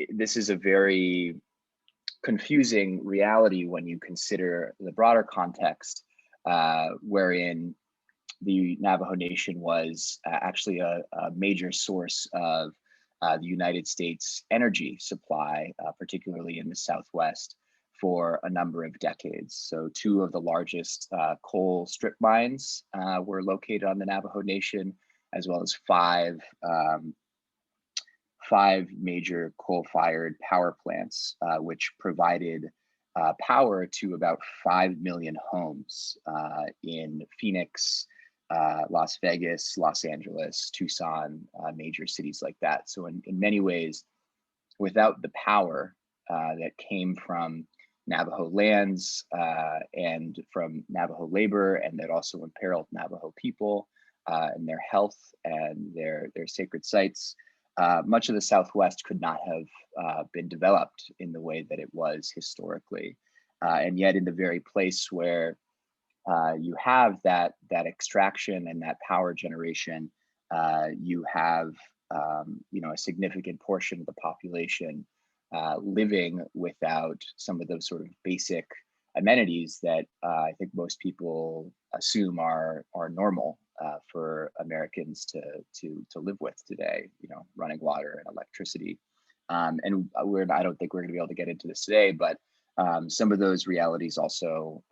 this is a very confusing reality when you consider the broader context, wherein the Navajo Nation was actually a major source of the United States energy supply, particularly in the Southwest, for a number of decades. So 2 of the largest coal strip mines were located on the Navajo Nation, as well as 5 major coal-fired power plants, which provided power to about 5 million homes in Phoenix, Las Vegas, Los Angeles, Tucson, major cities like that. So in many ways, without the power that came from Navajo lands and from Navajo labor, and that also imperiled Navajo people and their health and their sacred sites, much of the Southwest could not have been developed in the way that it was historically. And yet in the very place where you have that extraction and that power generation, you have a significant portion of the population living without some of those sort of basic amenities that I think most people assume are normal for Americans to live with today. Running water and electricity, and I don't think we're going to be able to get into this today, but some of those realities also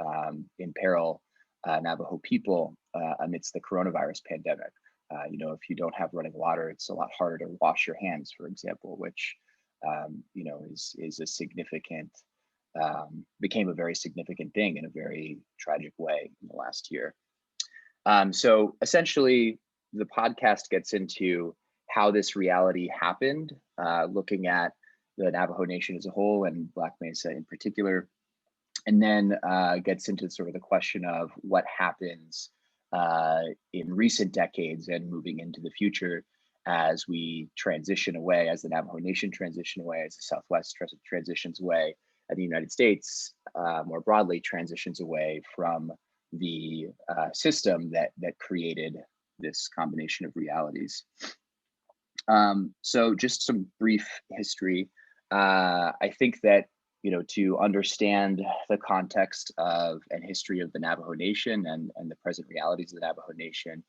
imperil Navajo people amidst the coronavirus pandemic. If you don't have running water, it's a lot harder to wash your hands, for example, which is a significant, became a very significant thing in a very tragic way in the last year. So essentially, the podcast gets into how this reality happened, looking at the Navajo Nation as a whole and Black Mesa in particular, and then gets into sort of the question of what happens in recent decades and moving into the future as we transition away, as the Navajo Nation transition away, as the Southwest transitions away, and the United States more broadly transitions away from the system that created this combination of realities. So just some brief history. I think that to understand the context of and history of the Navajo Nation and the present realities of the Navajo Nation,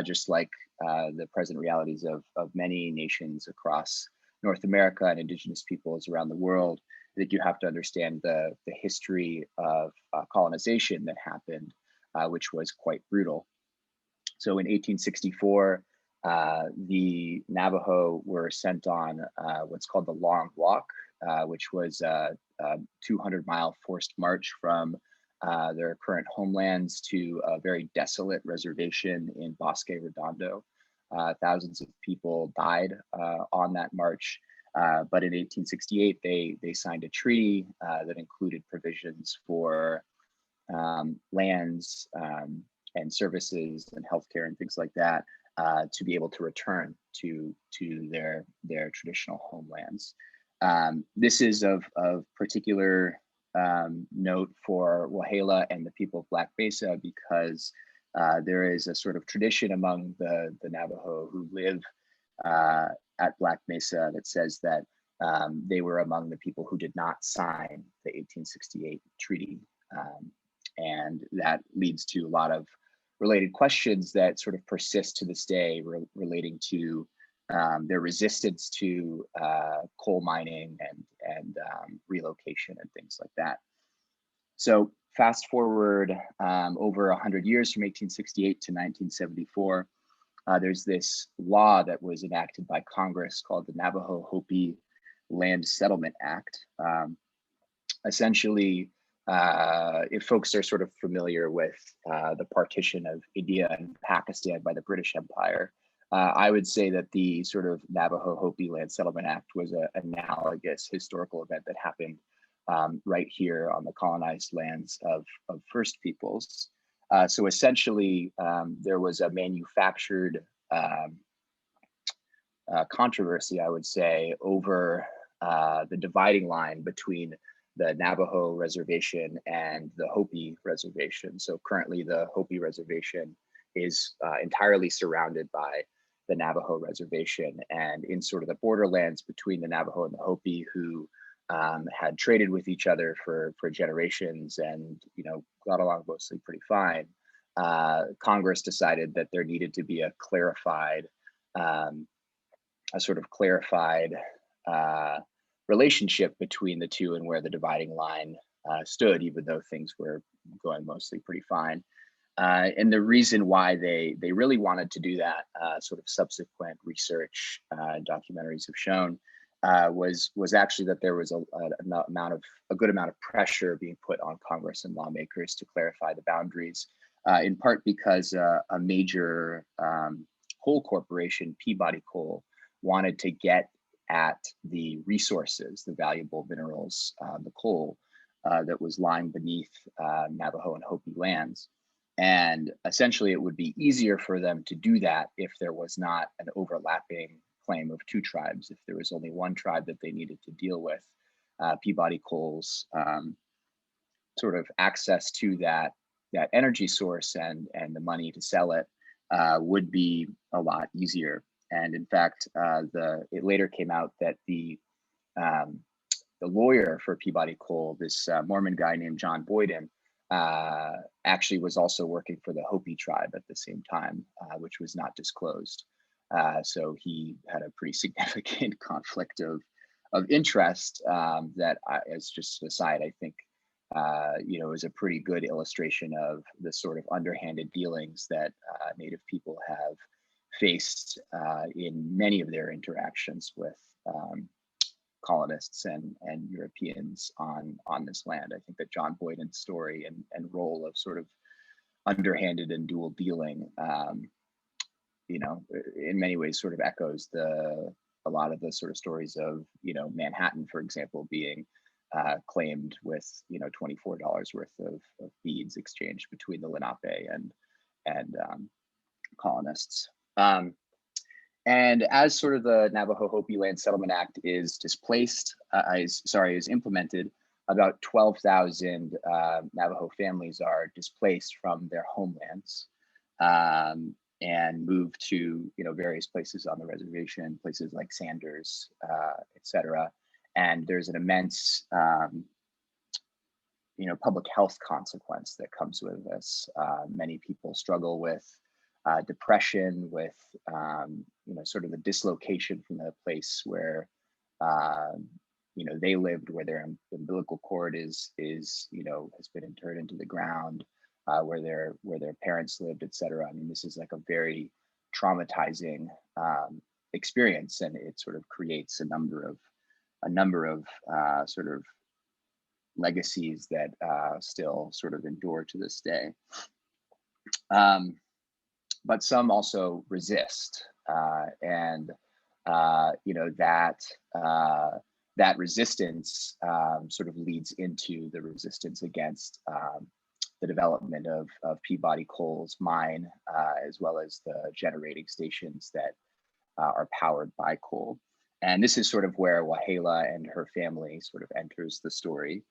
just like the present realities of many nations across North America and Indigenous peoples around the world, I think you have to understand the history of colonization that happened, which was quite brutal. So in 1864, the Navajo were sent on what's called the Long Walk, which was a 200-mile forced march from their current homelands to a very desolate reservation in Bosque Redondo. Thousands of people died on that march. But in 1868, they signed a treaty that included provisions for lands and services and healthcare and things like that to be able to return to their traditional homelands. This is of particular note for Wahela and the people of Black Mesa because there is a sort of tradition among the Navajo who live at Black Mesa that says that they were among the people who did not sign the 1868 treaty. And that leads to a lot of related questions that sort of persist to this day relating to their resistance to coal mining and relocation and things like that. So fast forward over 100 years from 1868 to 1974, there's this law that was enacted by Congress called the Navajo Hopi Land Settlement Act. Essentially, if folks are sort of familiar with the partition of India and Pakistan by the British Empire, I would say that the sort of Navajo Hopi Land Settlement Act was an analogous historical event that happened right here on the colonized lands of First Peoples. So essentially, there was a manufactured controversy, I would say, over the dividing line between the Navajo reservation and the Hopi reservation. So currently the Hopi reservation is entirely surrounded by the Navajo reservation, and in sort of the borderlands between the Navajo and the Hopi, who had traded with each other for generations and, you know, got along mostly pretty fine. Congress decided that there needed to be a sort of clarified relationship between the two and where the dividing line stood, even though things were going mostly pretty fine. And the reason why they really wanted to do that, sort of subsequent research documentaries have shown, was actually that there was a good amount of pressure being put on Congress and lawmakers to clarify the boundaries, in part because a major coal corporation, Peabody Coal, wanted to get at the resources, the valuable minerals, the coal that was lying beneath Navajo and Hopi lands. And essentially, it would be easier for them to do that if there was not an overlapping claim of two tribes. If there was only one tribe that they needed to deal with, Peabody Coal's sort of access to that energy source and the money to sell it would be a lot easier. And in fact, it later came out that the lawyer for Peabody Coal, this Mormon guy named John Boyden, actually was also working for the Hopi tribe at the same time, which was not disclosed. So he had a pretty significant conflict of interest that, as just an aside, I think, you know, is a pretty good illustration of the sort of underhanded dealings that Native people have faced in many of their interactions with colonists and Europeans on this land. I think that John Boyden's story and role of sort of underhanded and dual dealing, you know, in many ways sort of echoes a lot of the sort of stories of, you know, Manhattan, for example, being claimed with, you know, $24 worth of beads exchanged between the Lenape and colonists. And as sort of the Navajo Hopi Land Settlement Act is implemented, about 12,000 Navajo families are displaced from their homelands and moved to, you know, various places on the reservation, places like Sanders, et cetera. And there's an immense, you know, public health consequence that comes with this. Many people struggle with depression, with you know, sort of the dislocation from the place where you know, they lived, where their umbilical cord is you know, has been interred into the ground, where their parents lived, et cetera. I mean, this is like a very traumatizing experience, and it sort of creates a number of sort of legacies that still sort of endure to this day. But some also resist, and you know, that resistance sort of leads into the resistance against the development of Peabody Coal's mine, as well as the generating stations that are powered by coal. And this is sort of where Waheela and her family sort of enters the story.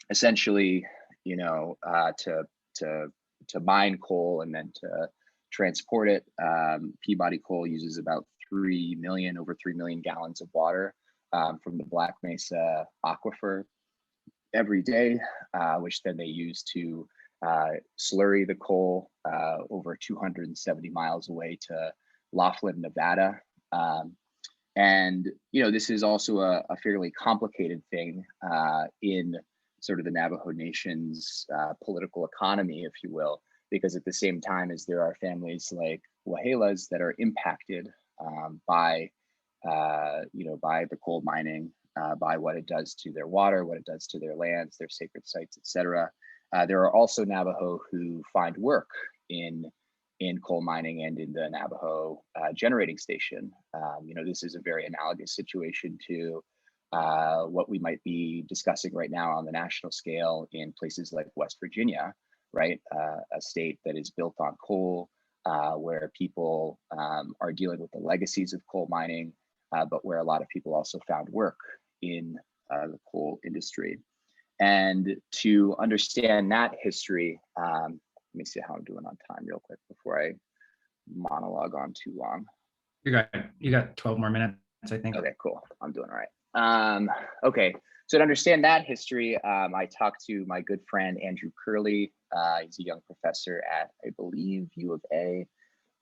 Essentially, you know, to mine coal and then to transport it, Peabody Coal uses about over 3 million gallons of water from the Black Mesa aquifer every day, which then they use to slurry the coal over 270 miles away to Laughlin, Nevada. And this is also a fairly complicated thing in sort of the Navajo Nation's political economy, if you will, because at the same time as there are families like Wahelas that are impacted by the coal mining, by what it does to their water, what it does to their lands, their sacred sites, etc. There are also Navajo who find work in coal mining and in the Navajo generating station. This is a very analogous situation to what we might be discussing right now on the national scale in places like West Virginia, right? A state that is built on coal, where people are dealing with the legacies of coal mining, but where a lot of people also found work in the coal industry. And to understand that history, let me see how I'm doing on time real quick before I monologue on too long. You got 12 more minutes, I think. Okay, cool. I'm doing all right. Okay, so to understand that history, I talked to my good friend Andrew Curley. He's a young professor at, I believe, U of A.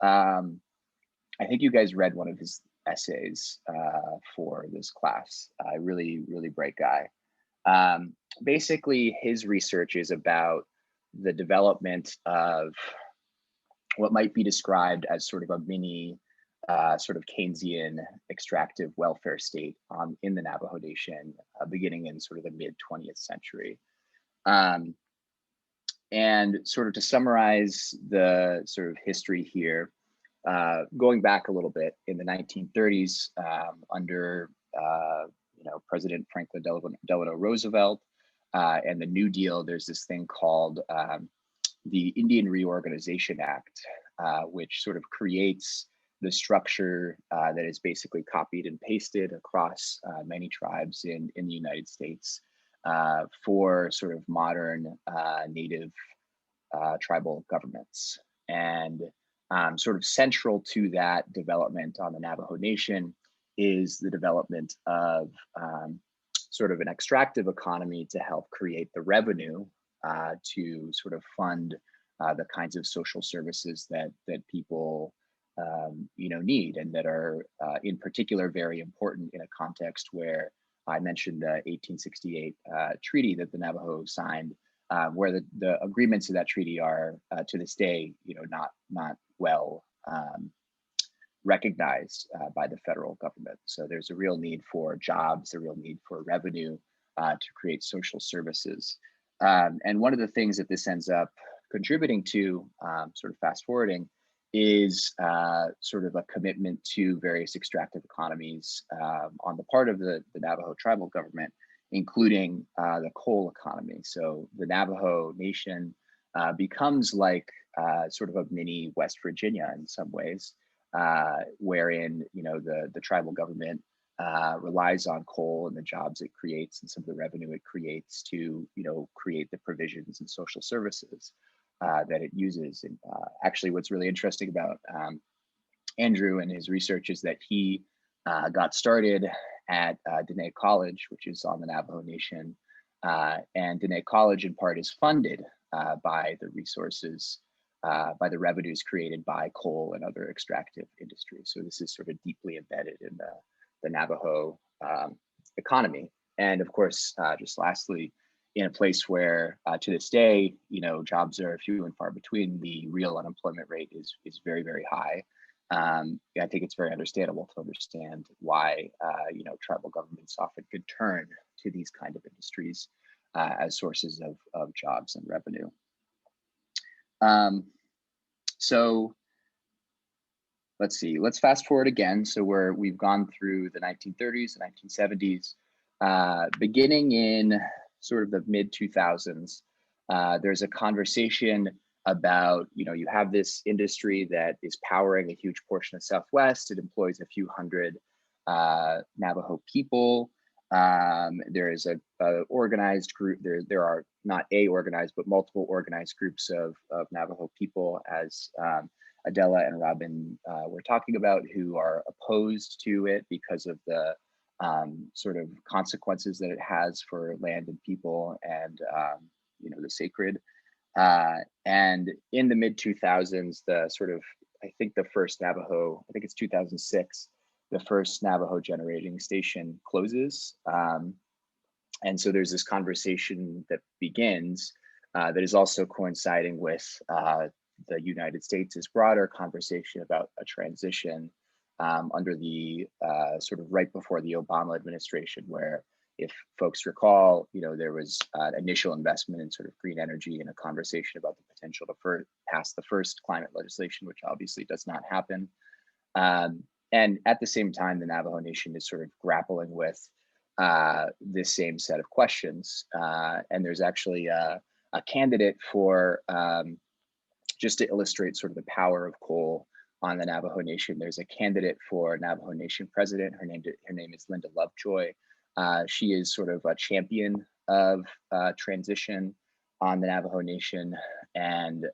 I think you guys read one of his essays for this class. Really, really bright guy. Basically, his research is about the development of what might be described as sort of a mini sort of Keynesian extractive welfare state in the Navajo Nation, beginning in sort of the mid 20th century. And sort of to summarize the sort of history here, going back a little bit in the 1930s, under President Franklin Delano Roosevelt and the New Deal, there's this thing called the Indian Reorganization Act, which sort of creates the structure that is basically copied and pasted across many tribes in the United States for sort of modern native tribal governments. And sort of central to that development on the Navajo Nation is the development of sort of an extractive economy to help create the revenue to sort of fund the kinds of social services that people need, and that are in particular very important in a context where I mentioned the 1868 treaty that the Navajo signed, where the agreements of that treaty are to this day, not well recognized by the federal government. So there's a real need for jobs, a real need for revenue to create social services. And one of the things that this ends up contributing to, sort of fast forwarding, is sort of a commitment to various extractive economies on the part of the Navajo tribal government, including the coal economy. So the Navajo Nation becomes like sort of a mini West Virginia in some ways, wherein the tribal government relies on coal and the jobs it creates and some of the revenue it creates to create the provisions and social services that it uses. And actually, what's really interesting about Andrew and his research is that he got started at Dene College, which is on the Navajo Nation, and Dene College in part is funded by the resources, by the revenues created by coal and other extractive industries. So this is sort of deeply embedded in the Navajo economy. And of course, just lastly, in a place where to this day, jobs are few and far between, the real unemployment rate is very, very high. I think it's very understandable to understand why tribal governments often could turn to these kind of industries as sources of jobs and revenue. So let's see, let's fast forward again. So we've gone through the 1930s, the 1970s, beginning in sort of the mid 2000s, there's a conversation about, you have this industry that is powering a huge portion of Southwest. It employs a few hundred Navajo people. There is a organized group, there are not a organized, but multiple organized groups of Navajo people, as Adella and Robyn were talking about, who are opposed to it because of the sort of consequences that it has for land and people and the sacred. And in the mid 2000s, the sort of I think the first Navajo, I think it's 2006, the first Navajo generating station closes. And so there's this conversation that begins that is also coinciding with the United States' broader conversation about a transition under the sort of right before the Obama administration, where, if folks recall, there was initial investment in sort of green energy and a conversation about the potential to pass the first climate legislation, which obviously does not happen. And at the same time, the Navajo Nation is sort of grappling with this same set of questions. And there's actually a candidate for, just to illustrate sort of the power of coal on the Navajo Nation, there's a candidate for Navajo Nation president. Her name is Linda Lovejoy. She is sort of a champion of transition on the Navajo Nation, and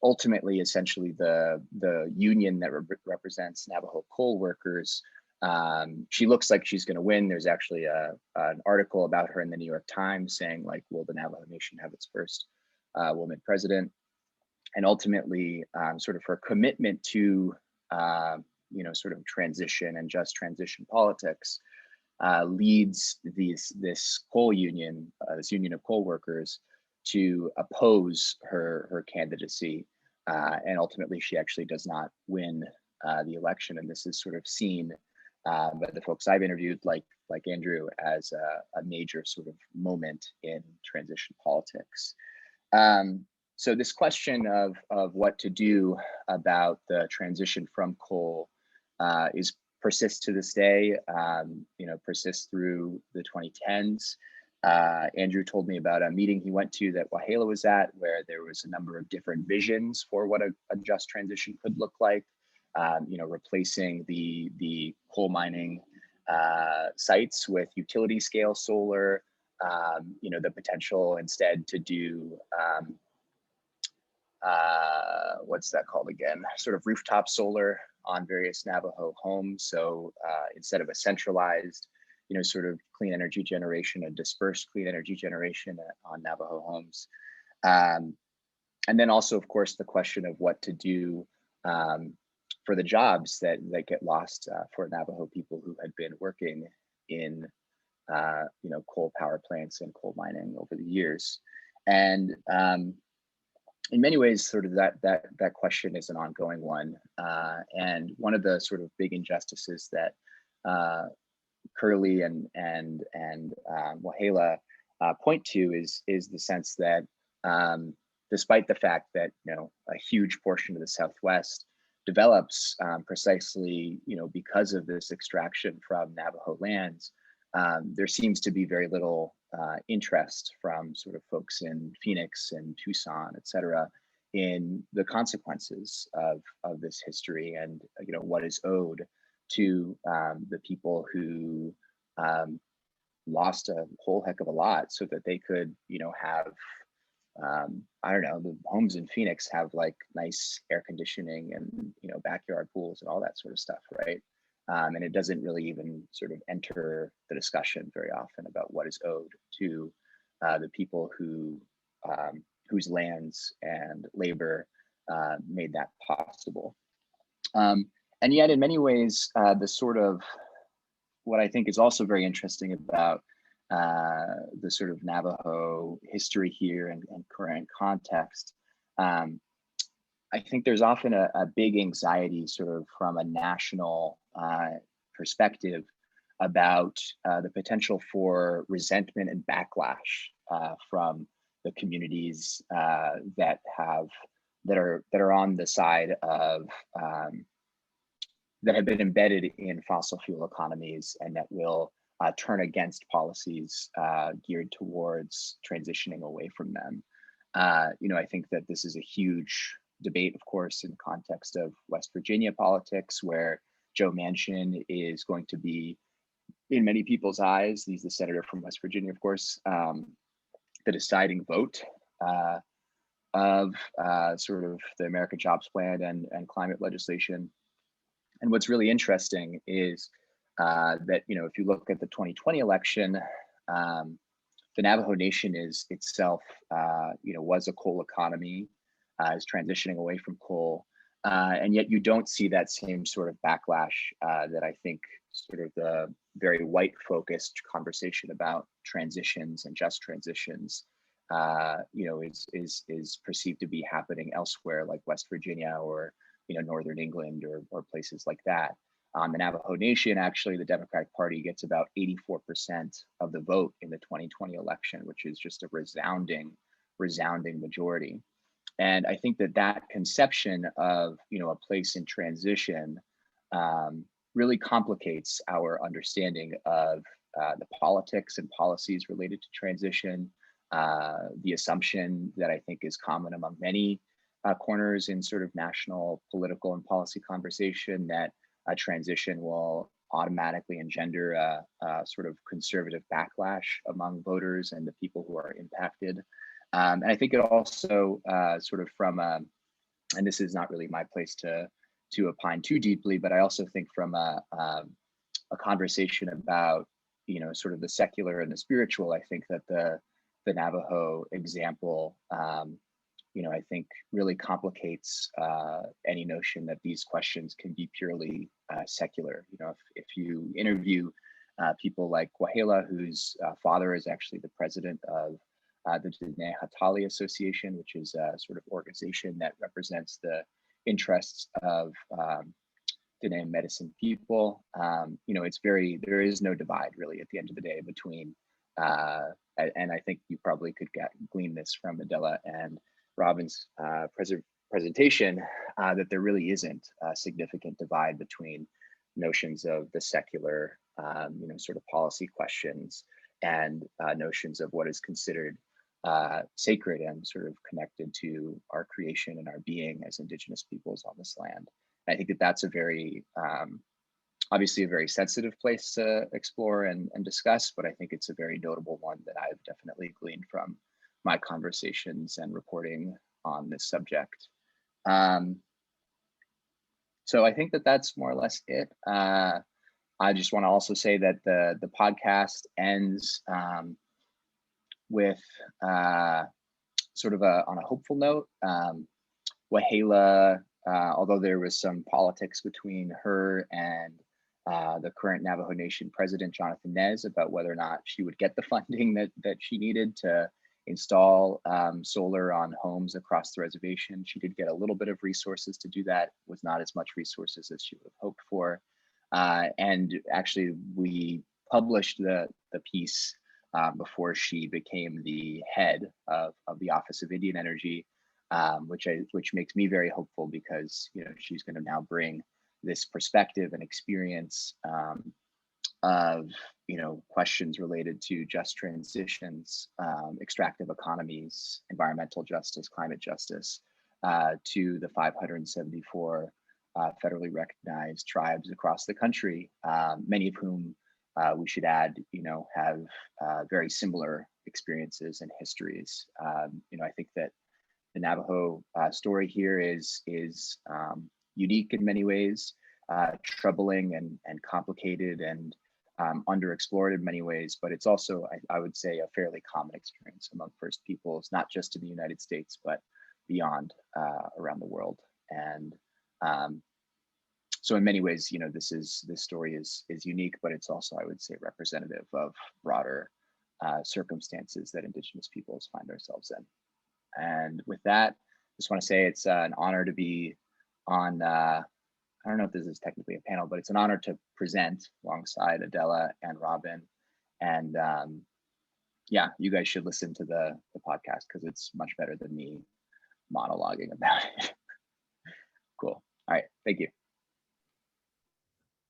ultimately, essentially, the union that represents Navajo coal workers. She looks like she's going to win. There's actually an article about her in the New York Times saying, like, will the Navajo Nation have its first woman president? And ultimately, sort of her commitment to sort of transition and just transition politics leads this coal union, this union of coal workers, to oppose her candidacy. And ultimately, she actually does not win the election. And this is sort of seen by the folks I've interviewed, like Andrew, as a major sort of moment in transition politics. So this question of what to do about the transition from coal persists to this day, persists through the 2010s. Andrew told me about a meeting he went to that Waheela was at, where there was a number of different visions for what a just transition could look like. Replacing the coal mining sites with utility scale solar, the potential instead to do, what's that called again? Sort of rooftop solar on various Navajo homes. So instead of a centralized, sort of clean energy generation, a dispersed clean energy generation on Navajo homes. And then also, of course, the question of what to do for the jobs that get lost for Navajo people who had been working in coal power plants and coal mining over the years. And in many ways, sort of that question is an ongoing one. And one of the sort of big injustices that Curley and Waheela point to is the sense that despite the fact that a huge portion of the Southwest develops precisely because of this extraction from Navajo lands, there seems to be very little interest from sort of folks in Phoenix and Tucson, et cetera, in the consequences of this history and what is owed to the people who lost a whole heck of a lot so that they could have I don't know, the homes in Phoenix have like nice air conditioning and backyard pools and all that sort of stuff, right? And it doesn't really even sort of enter the discussion very often about what is owed to the people who whose lands and labor made that possible. And yet, in many ways, the sort of what I think is also very interesting about the sort of Navajo history here and current context, I think there's often a big anxiety sort of from a national perspective about the potential for resentment and backlash from the communities that are on the side of that have been embedded in fossil fuel economies and that will turn against policies geared towards transitioning away from them. I think that this is a huge debate, of course, in the context of West Virginia politics, where Joe Manchin is going to be, in many people's eyes, he's the senator from West Virginia, of course, the deciding vote of sort of the American Jobs Plan and climate legislation. And what's really interesting is that, if you look at the 2020 election, the Navajo Nation is itself, was a coal economy, is transitioning away from coal. And yet you don't see that same sort of backlash that I think sort of the very white focused conversation about transitions and just transitions, is perceived to be happening elsewhere, like West Virginia or Northern England or places like that. The Navajo Nation, actually, the Democratic Party gets about 84% of the vote in the 2020 election, which is just a resounding majority. And I think that conception of a place in transition really complicates our understanding of the politics and policies related to transition. The assumption that I think is common among many corners in sort of national political and policy conversation, that a transition will automatically engender a sort of conservative backlash among voters and the people who are impacted. And I think it also sort of from, and this is not really my place to opine too deeply, but I also think from a conversation about, sort of the secular and the spiritual, I think that the Navajo example, I think really complicates any notion that these questions can be purely secular. If you interview people like Wahela, whose father is actually the president of the Diné Hatali Association, which is a sort of organization that represents the interests of Diné medicine people. There is no divide really at the end of the day between, and I think you probably could glean this from Adella and Robyn's presentation, that there really isn't a significant divide between notions of the secular, sort of policy questions and notions of what is considered sacred and sort of connected to our creation and our being as Indigenous peoples on this land. And I think that that's a very, obviously a very sensitive place to explore and discuss, but I think it's a very notable one that I've definitely gleaned from my conversations and reporting on this subject. So I think that that's more or less it. I just want to also say that the podcast ends with sort of on a hopeful note. Wahela, although there was some politics between her and the current Navajo Nation president, Jonathan Nez, about whether or not she would get the funding that she needed to install solar on homes across the reservation. She did get a little bit of resources to do that, was not as much resources as she would have hoped for. And actually we published the piece before she became the head of the Office of Indian Energy, which makes me very hopeful, because she's going to now bring this perspective and experience of questions related to just transitions, extractive economies, environmental justice, climate justice, to the 574 federally recognized tribes across the country, many of whom we should add, have very similar experiences and histories. I think that the Navajo story here is unique in many ways, troubling and complicated and underexplored in many ways, but it's also, I would say, a fairly common experience among First Peoples, not just in the United States, but beyond around the world. And so in many ways, this story is unique, but it's also, I would say, representative of broader circumstances that Indigenous peoples find ourselves in. And with that, I just want to say it's an honor to be on, I don't know if this is technically a panel, but it's an honor to present alongside Adella and Robyn. And yeah, you guys should listen to the podcast, because it's much better than me monologuing about it. Cool. All right. Thank you.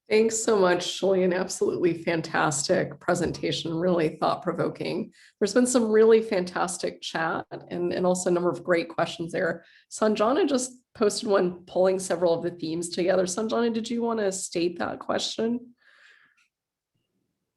Thanks so much, Julian. Absolutely fantastic presentation, really thought-provoking. There's been some really fantastic chat and also a number of great questions there. Sanjana just posted one pulling several of the themes together. Sanjana, did you want to state that question?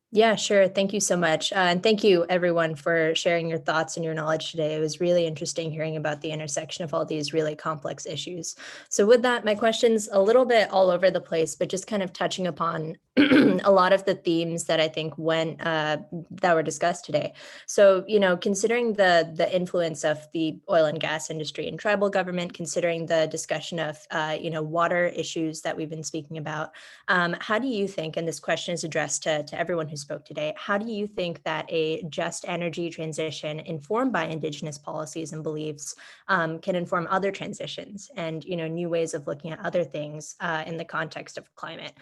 Yeah, sure. Thank you so much. And thank you everyone for sharing your thoughts and your knowledge today. It was really interesting hearing about the intersection of all these really complex issues. So with that, my question's a little bit all over the place, but just kind of touching upon a lot of the themes that I think went that were discussed today. So, considering the influence of the oil and gas industry and tribal government, considering the discussion of water issues that we've been speaking about, how do you think, and this question is addressed to everyone who spoke today, how do you think that a just energy transition informed by Indigenous policies and beliefs can inform other transitions and new ways of looking at other things in the context of climate,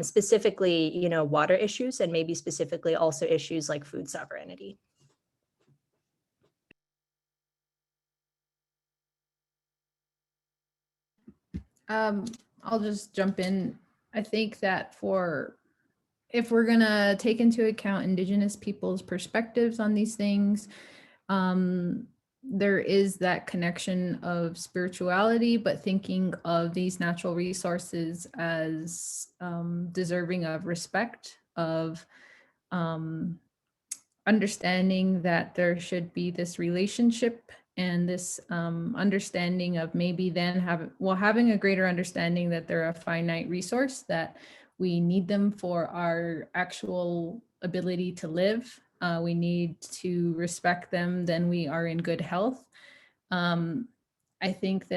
specifically water issues, and maybe specifically also issues like food sovereignty? I'll just jump in. I think that if we're gonna take into account Indigenous people's perspectives on these things, there is that connection of spirituality, but thinking of these natural resources as deserving of respect, of understanding that there should be this relationship and this understanding of maybe then having a greater understanding that they're a finite resource, that we need them for our actual ability to live. We need to respect them, then we are in good health. I think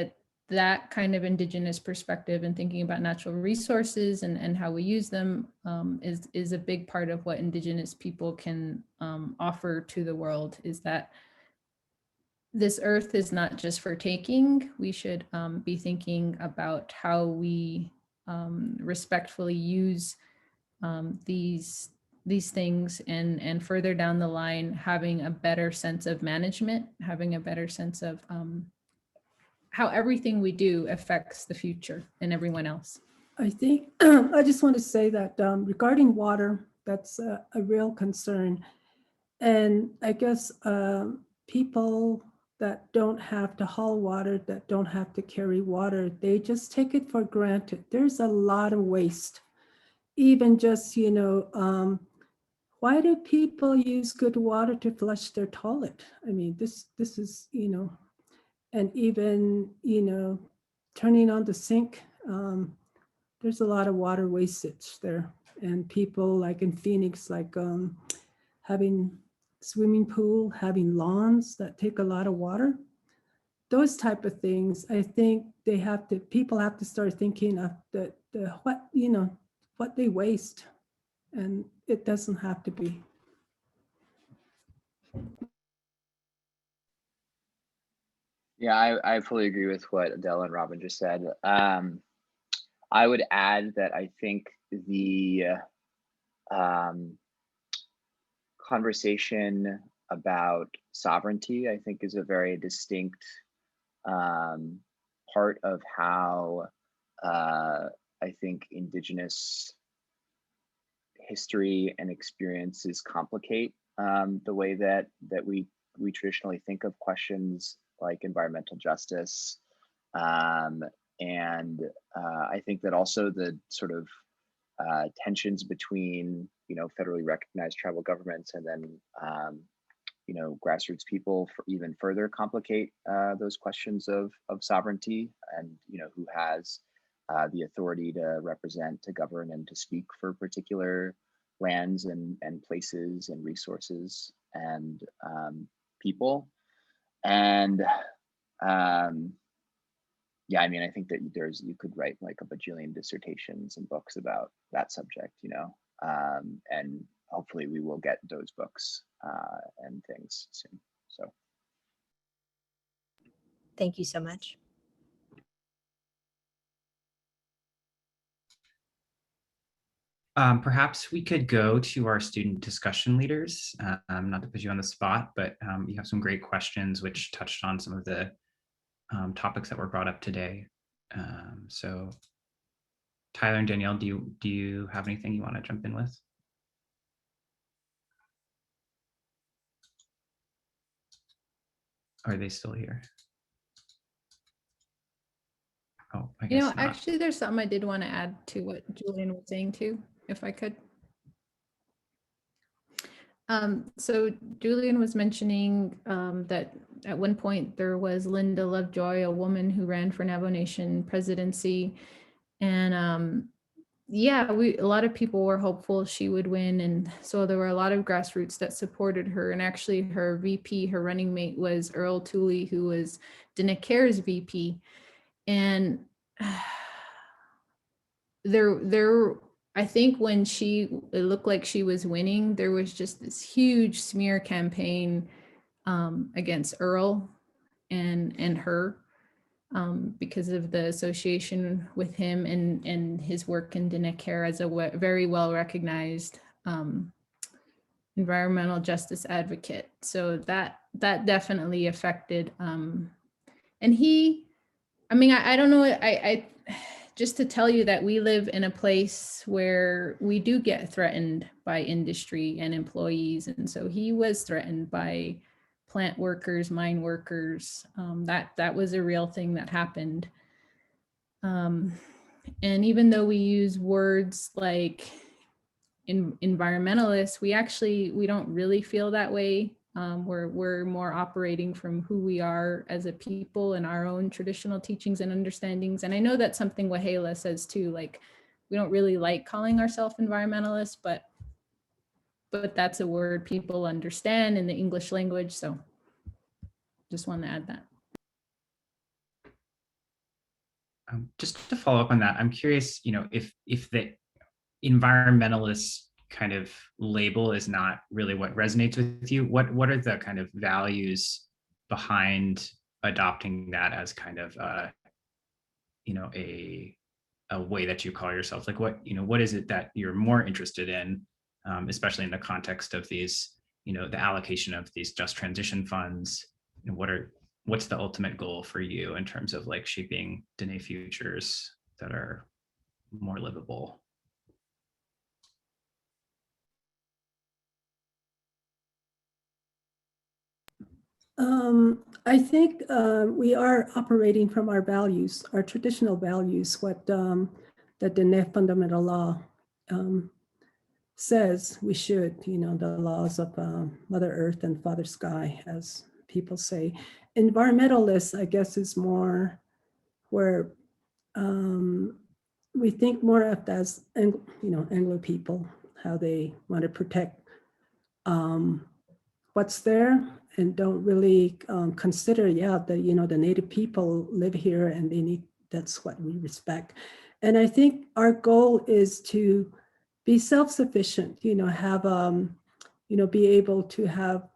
that kind of Indigenous perspective and thinking about natural resources and how we use them is a big part of what Indigenous people can offer to the world, is that this earth is not just for taking. We should be thinking about how we respectfully use these things, and further down the line, having a better sense of management, having a better sense of how everything we do affects the future and everyone else. I think I just want to say that regarding water, that's a real concern. And I guess people that don't have to haul water, that don't have to carry water, they just take it for granted. There's a lot of waste. Even just, why do people use good water to flush their toilet? I mean, this is, and even, turning on the sink, there's a lot of water wastage there. And people like in Phoenix, like having swimming pool, having lawns that take a lot of water, those type of things. I think people have to start thinking of what they waste, and it doesn't have to be. Yeah, I fully agree with what Adella and Robyn just said. I would add that I think the conversation about sovereignty, I think, is a very distinct part of how I think Indigenous history and experiences complicate the way that we traditionally think of questions like environmental justice. And I think that also the sort of tensions between, federally recognized tribal governments and then, grassroots people even further complicate those questions of sovereignty and, who has the authority to represent, to govern, and to speak for particular lands and places and resources and people. And yeah, I mean, I think that you could write like a bajillion dissertations and books about that subject, and hopefully we will get those books and things soon. So Thank you so much. Perhaps we could go to our student discussion leaders, not to put you on the spot, but you have some great questions which touched on some of the topics that were brought up today. So Tyler and Danielle, do you have anything you want to jump in with? Are they still here? Oh, I guess not. Actually, there's something I did want to add to what Julian was saying too, if I could. So Julian was mentioning that at one point there was Linda Lovejoy, a woman who ran for Navajo Nation presidency, and yeah, a lot of people were hopeful she would win, and so there were a lot of grassroots that supported her. And actually, her VP, her running mate, was Earl Tooley, who was Dinakare's VP, and there. I think when it looked like she was winning, there was just this huge smear campaign against Earl and her. Because of the association with him and his work in Dinakare as a very well recognized environmental justice advocate. So that definitely affected. And I don't know, I just to tell you that we live in a place where we do get threatened by industry and employees. And so he was threatened by plant workers, mine workers. That was a real thing that happened. And even though we use words like environmentalists, we don't really feel that way. We're more operating from who we are as a people and our own traditional teachings and understandings. And I know that's something Wahela says too, like we don't really like calling ourselves environmentalists, but that's a word people understand in the English language. So just want to add that. Just to follow up on that, I'm curious, if the environmentalist kind of label is not really what resonates with you, what are the kind of values behind adopting that as kind of a way that you call yourself? Like what is it that you're more interested in, especially in the context of these, the allocation of these just transition funds? What's the ultimate goal for you in terms of like shaping Dene futures that are more livable? I think we are operating from our values, our traditional values, what the Dene fundamental law says we should, the laws of Mother Earth and Father Sky, as people say. Environmentalists, I guess, is more where we think more of as, Anglo people, how they want to protect what's there and don't really consider, the native people live here and that's what we respect. And I think our goal is to be self-sufficient, have, be able to have,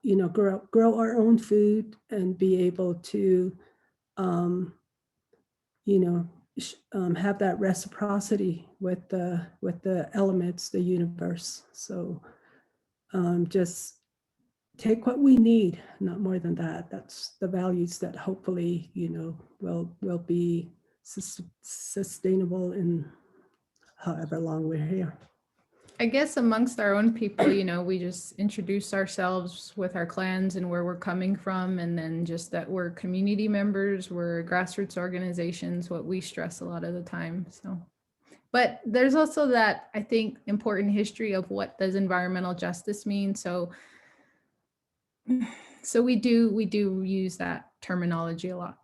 grow our own food and be able to, have that reciprocity with the elements, the universe. So just take what we need, not more than that. That's the values that hopefully, will be sustainable in however long we're here. I guess amongst our own people, we just introduce ourselves with our clans and where we're coming from, and then just that we're community members, we're grassroots organizations, what we stress a lot of the time. So, but there's also that, I think, important history of what does environmental justice mean. So we do use that terminology a lot.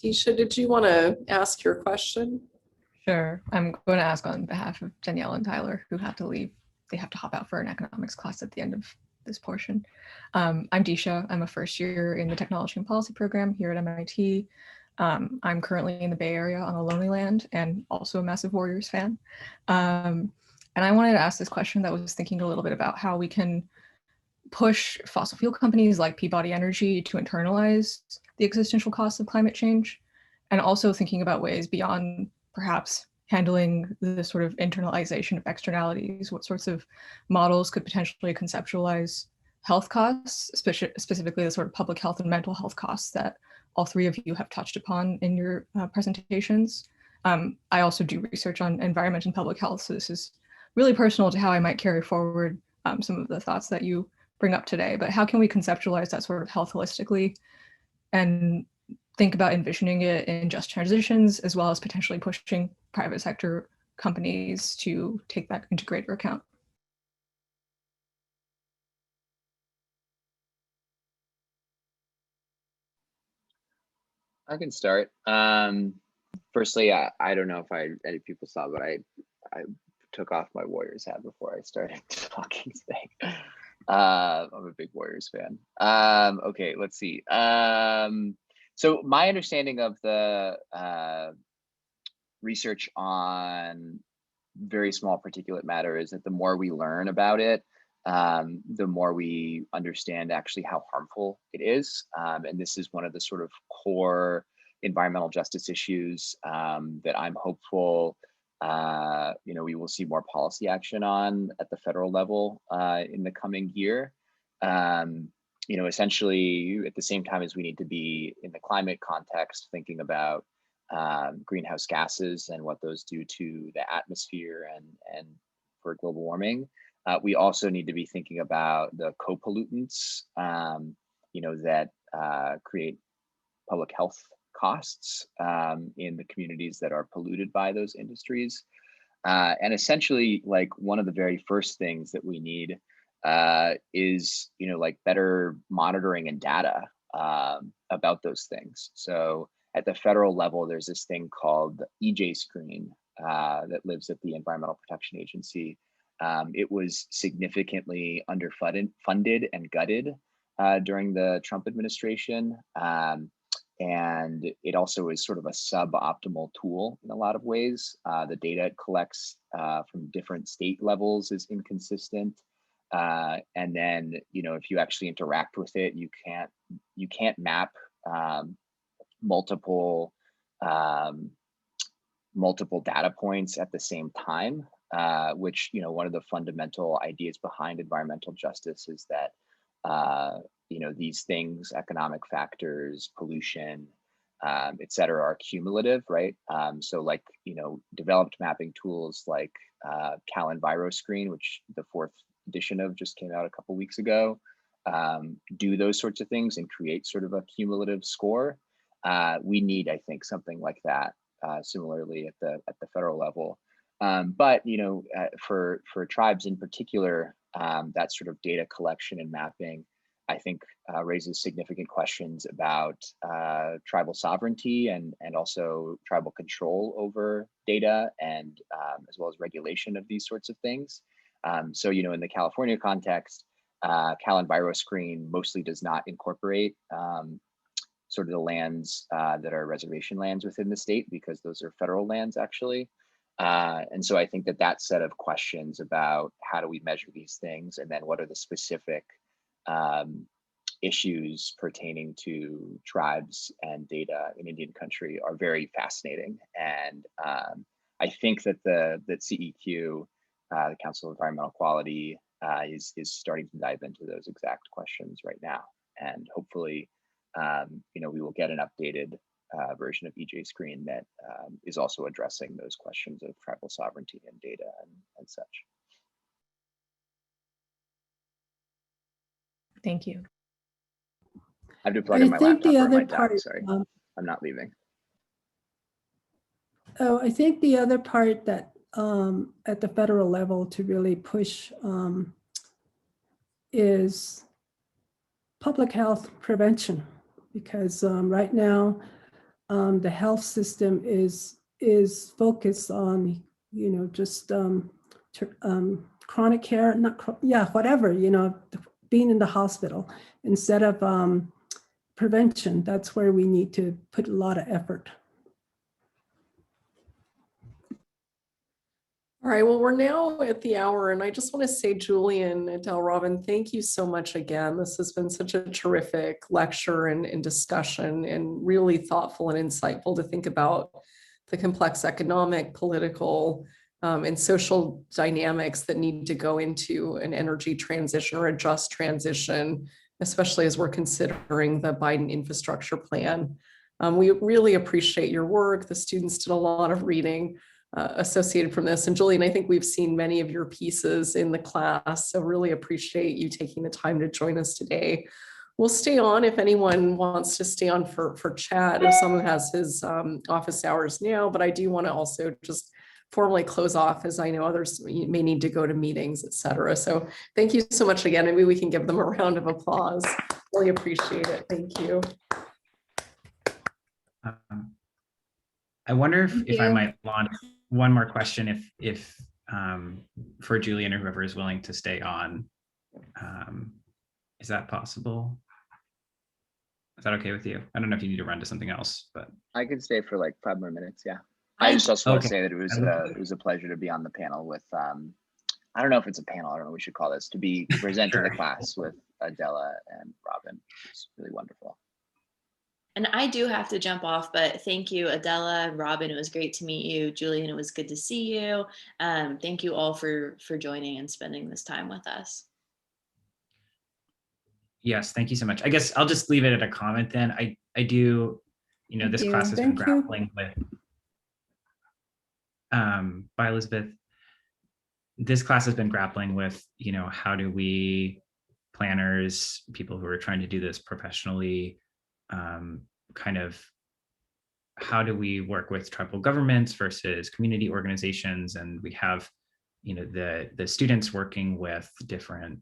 Disha, did you want to ask your question? Sure. I'm going to ask on behalf of Danielle and Tyler, who have to leave. They have to hop out for an economics class at the end of this portion. I'm Disha. I'm a first year in the Technology and Policy program here at MIT. I'm currently in the Bay Area on a lonely land and also a massive Warriors fan. And I wanted to ask this question that was thinking a little bit about how we can push fossil fuel companies like Peabody Energy to internalize the existential costs of climate change, and also thinking about ways beyond perhaps handling the sort of internalization of externalities. What sorts of models could potentially conceptualize health costs, specifically the sort of public health and mental health costs that all three of you have touched upon in your presentations. I also do research on environment and public health, so this is really personal to how I might carry forward some of the thoughts that you bring up today. But how can we conceptualize that sort of health holistically and think about envisioning it in just transitions, as well as potentially pushing private sector companies to take that into greater account? I can start. Firstly, I don't know if any people saw, but I took off my Warriors hat before I started talking today. I'm a big Warriors fan. Okay, let's see. So my understanding of the research on very small particulate matter is that the more we learn about it, the more we understand actually how harmful it is. And this is one of the sort of core environmental justice issues that I'm hopeful we will see more policy action on at the federal level in the coming year. Essentially at the same time as we need to be in the climate context thinking about greenhouse gases and what those do to the atmosphere and for global warming. We also need to be thinking about the co-pollutants, that create public health costs in the communities that are polluted by those industries. And essentially, like one of the very first things that we need is, better monitoring and data about those things. So at the federal level, there's this thing called the EJ screen that lives at the Environmental Protection Agency. It was significantly underfunded and gutted during the Trump administration. And it also is sort of a suboptimal tool in a lot of ways. The data it collects from different state levels is inconsistent. And then, if you actually interact with it, you can't map multiple data points at the same time, which, one of the fundamental ideas behind environmental justice is that, these things, economic factors, pollution, et cetera, are cumulative, right? So like, developed mapping tools like CalEnviroScreen, which the 4th edition of just came out a couple weeks ago, do those sorts of things and create sort of a cumulative score. We need, I think, something like that similarly at the federal level. But for tribes in particular, that sort of data collection and mapping, I think, raises significant questions about tribal sovereignty and also tribal control over data and as well as regulation of these sorts of things. So in the California context, CalEnviroScreen mostly does not incorporate sort of the lands that are reservation lands within the state because those are federal lands actually. And so I think that set of questions about how do we measure these things and then what are the specific issues pertaining to tribes and data in Indian country are very fascinating. And I think that that CEQ, the Council of Environmental Quality, is starting to dive into those exact questions right now. And hopefully, we will get an updated version of EJ Screen that is also addressing those questions of tribal sovereignty and data and such. Thank you. I have to plug in my laptop or my dog, part, sorry. I'm not leaving. Oh, I think the other part that at the federal level to really push is public health prevention, because right now the health system is focused on just chronic care, whatever, being in the hospital instead of prevention. That's where we need to put a lot of effort. All right, well, we're now at the hour, and I just want to say, Julian, Adele, Robyn, thank you so much again. This has been such a terrific lecture and discussion, and really thoughtful and insightful to think about the complex economic, political, and social dynamics that need to go into an energy transition or a just transition, especially as we're considering the Biden infrastructure plan. We really appreciate your work. The students did a lot of reading associated from this. And Julian, I think we've seen many of your pieces in the class, so really appreciate you taking the time to join us today. We'll stay on if anyone wants to stay on for chat, if someone has his office hours now, but I do want to also just formally close off, as I know others may need to go to meetings, et cetera. So thank you so much again. Maybe we can give them a round of applause. Really appreciate it. Thank you. I wonder Thank if I you. might launch one more question if for Julian or whoever is willing to stay on. Is that possible? Is that okay with you? I don't know if you need to run to something else, but I could stay for like 5 more minutes. Yeah. I just also want to say that it was a pleasure to be on the panel with, I don't know if it's a panel, I don't know what we should call this, to present to the class with Adella and Robyn. It's really wonderful. And I do have to jump off, but thank you, Adella, Robyn. It was great to meet you. Julian, it was good to see you. Thank you all for joining and spending this time with us. yes, thank you so much. I guess I'll just leave it at a comment then. I do, Thank this you. class has been Thank you. grappling with, by Elizabeth, this class has been grappling with, how do we planners, people who are trying to do this professionally, kind of how do we work with tribal governments versus community organizations? And we have, the students working with different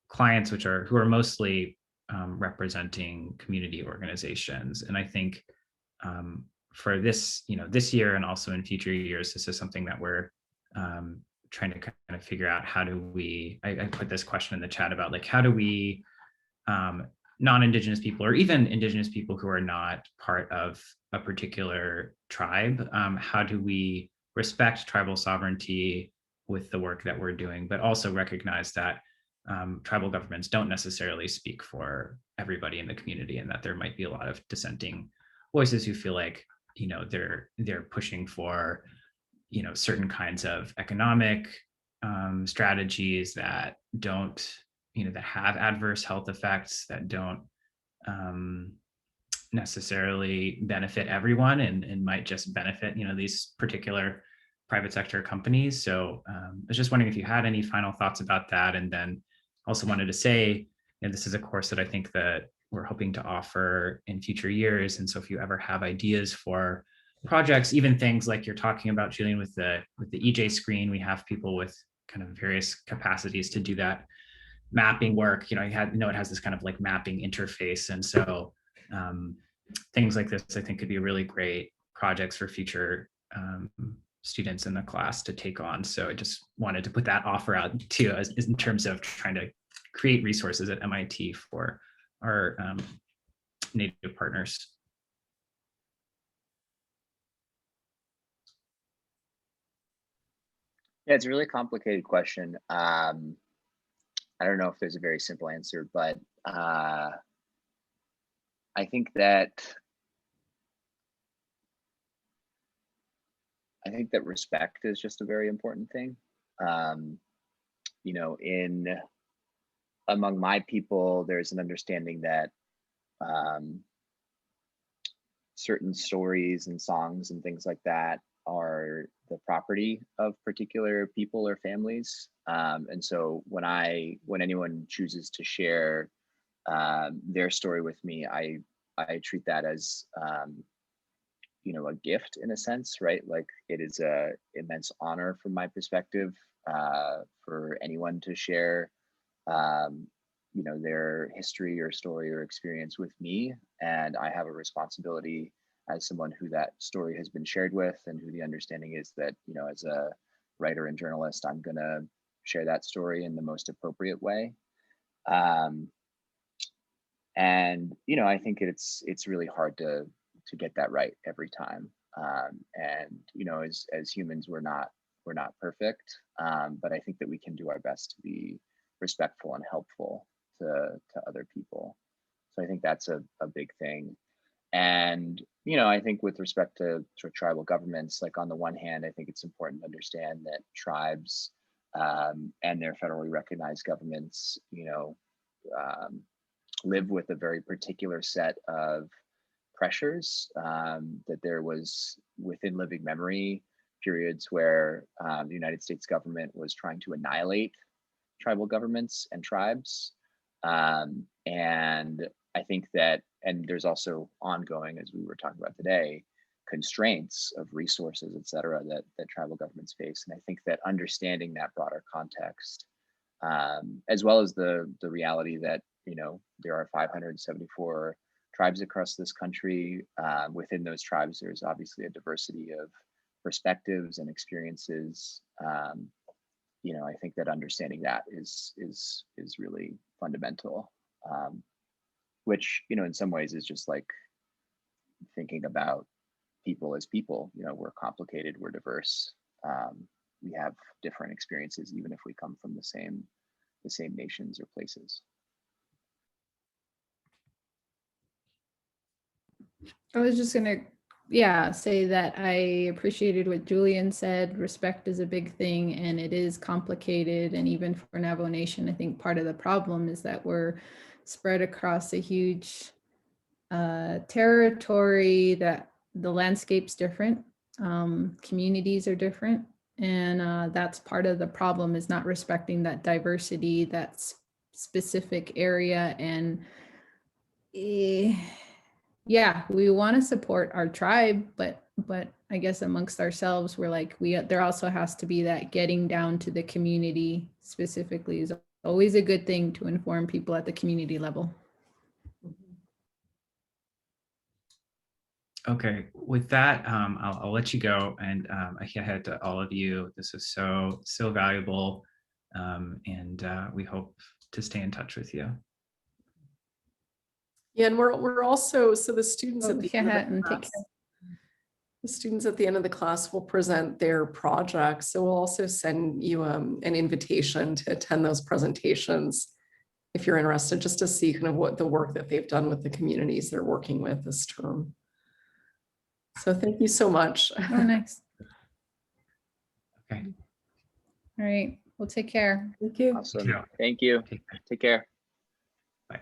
clients, who are mostly representing community organizations. And I think for this, this year and also in future years, this is something that we're trying to kind of figure out. How do we, I put this question in the chat about like, how do we non-Indigenous people, or even Indigenous people who are not part of a particular tribe, how do we respect tribal sovereignty with the work that we're doing, but also recognize that tribal governments don't necessarily speak for everybody in the community, and that there might be a lot of dissenting voices who feel like, they're pushing for, certain kinds of economic strategies that don't, that have adverse health effects, that don't necessarily benefit everyone, and might just benefit, these particular private sector companies. So I was just wondering if you had any final thoughts about that. And then also wanted to say, this is a course that I think that we're hoping to offer in future years. And so if you ever have ideas for projects, even things like you're talking about, Julian, with the EJ screen, we have people with kind of various capacities to do that mapping work. It has this kind of like mapping interface. And so things like this, I think, could be really great projects for future students in the class to take on. So I just wanted to put that offer out too, as in terms of trying to create resources at MIT for our Native partners. Yeah, it's a really complicated question. I don't know if there's a very simple answer, but I think that respect is just a very important thing. Among my people, there's an understanding that certain stories and songs and things like that are the property of particular people or families. And so when anyone chooses to share their story with me, I treat that as a gift in a sense, right? Like, it is a immense honor from my perspective for anyone to share their history or story or experience with me. And I have a responsibility as someone who that story has been shared with, and who the understanding is that, as a writer and journalist, I'm gonna share that story in the most appropriate way. And I think it's really hard to get that right every time. And as humans, we're not perfect, but I think that we can do our best to be respectful and helpful to other people. So I think that's a big thing. And I think with respect to tribal governments, like, on the one hand, I think it's important to understand that tribes and their federally recognized governments, live with a very particular set of pressures, that there was, within living memory, periods where the United States government was trying to annihilate tribal governments and tribes. And I think that, and there's also ongoing, as we were talking about today, constraints of resources, et cetera, that tribal governments face. And I think that understanding that broader context, as well as the reality that, there are 574 tribes across this country. Within those tribes, there's obviously a diversity of perspectives and experiences. You know, I think that understanding that is really fundamental, which, you know, in some ways is just like thinking about people as people. You know, we're complicated, we're diverse, we have different experiences, even if we come from the same nations or places. I was just gonna, say that I appreciated what Julian said. Respect is a big thing and it is complicated. And even for Navajo Nation, I think part of the problem is that we're spread across a huge territory, that the landscape's different, communities are different. And that's part of the problem, is not respecting that diversity, that specific area. And yeah, we want to support our tribe, but I guess amongst ourselves, we're like, there also has to be that getting down to the community specifically is always a good thing to inform people at the community level. Okay, with that, I'll let you go, and ahead to all of you. This is so valuable, and we hope to stay in touch with you. Yeah, and we're also, so the students at the end of the Take class, care. the students at the end of the class will present their projects. So we'll also send you an invitation to attend those presentations if you're interested, just to see kind of what the work that they've done with the communities they're working with this term. So thank you so much. Oh, nice. Okay. All right. Well, take care. Thank you. Awesome. Yeah. Thank you. Take care. Take care. Bye.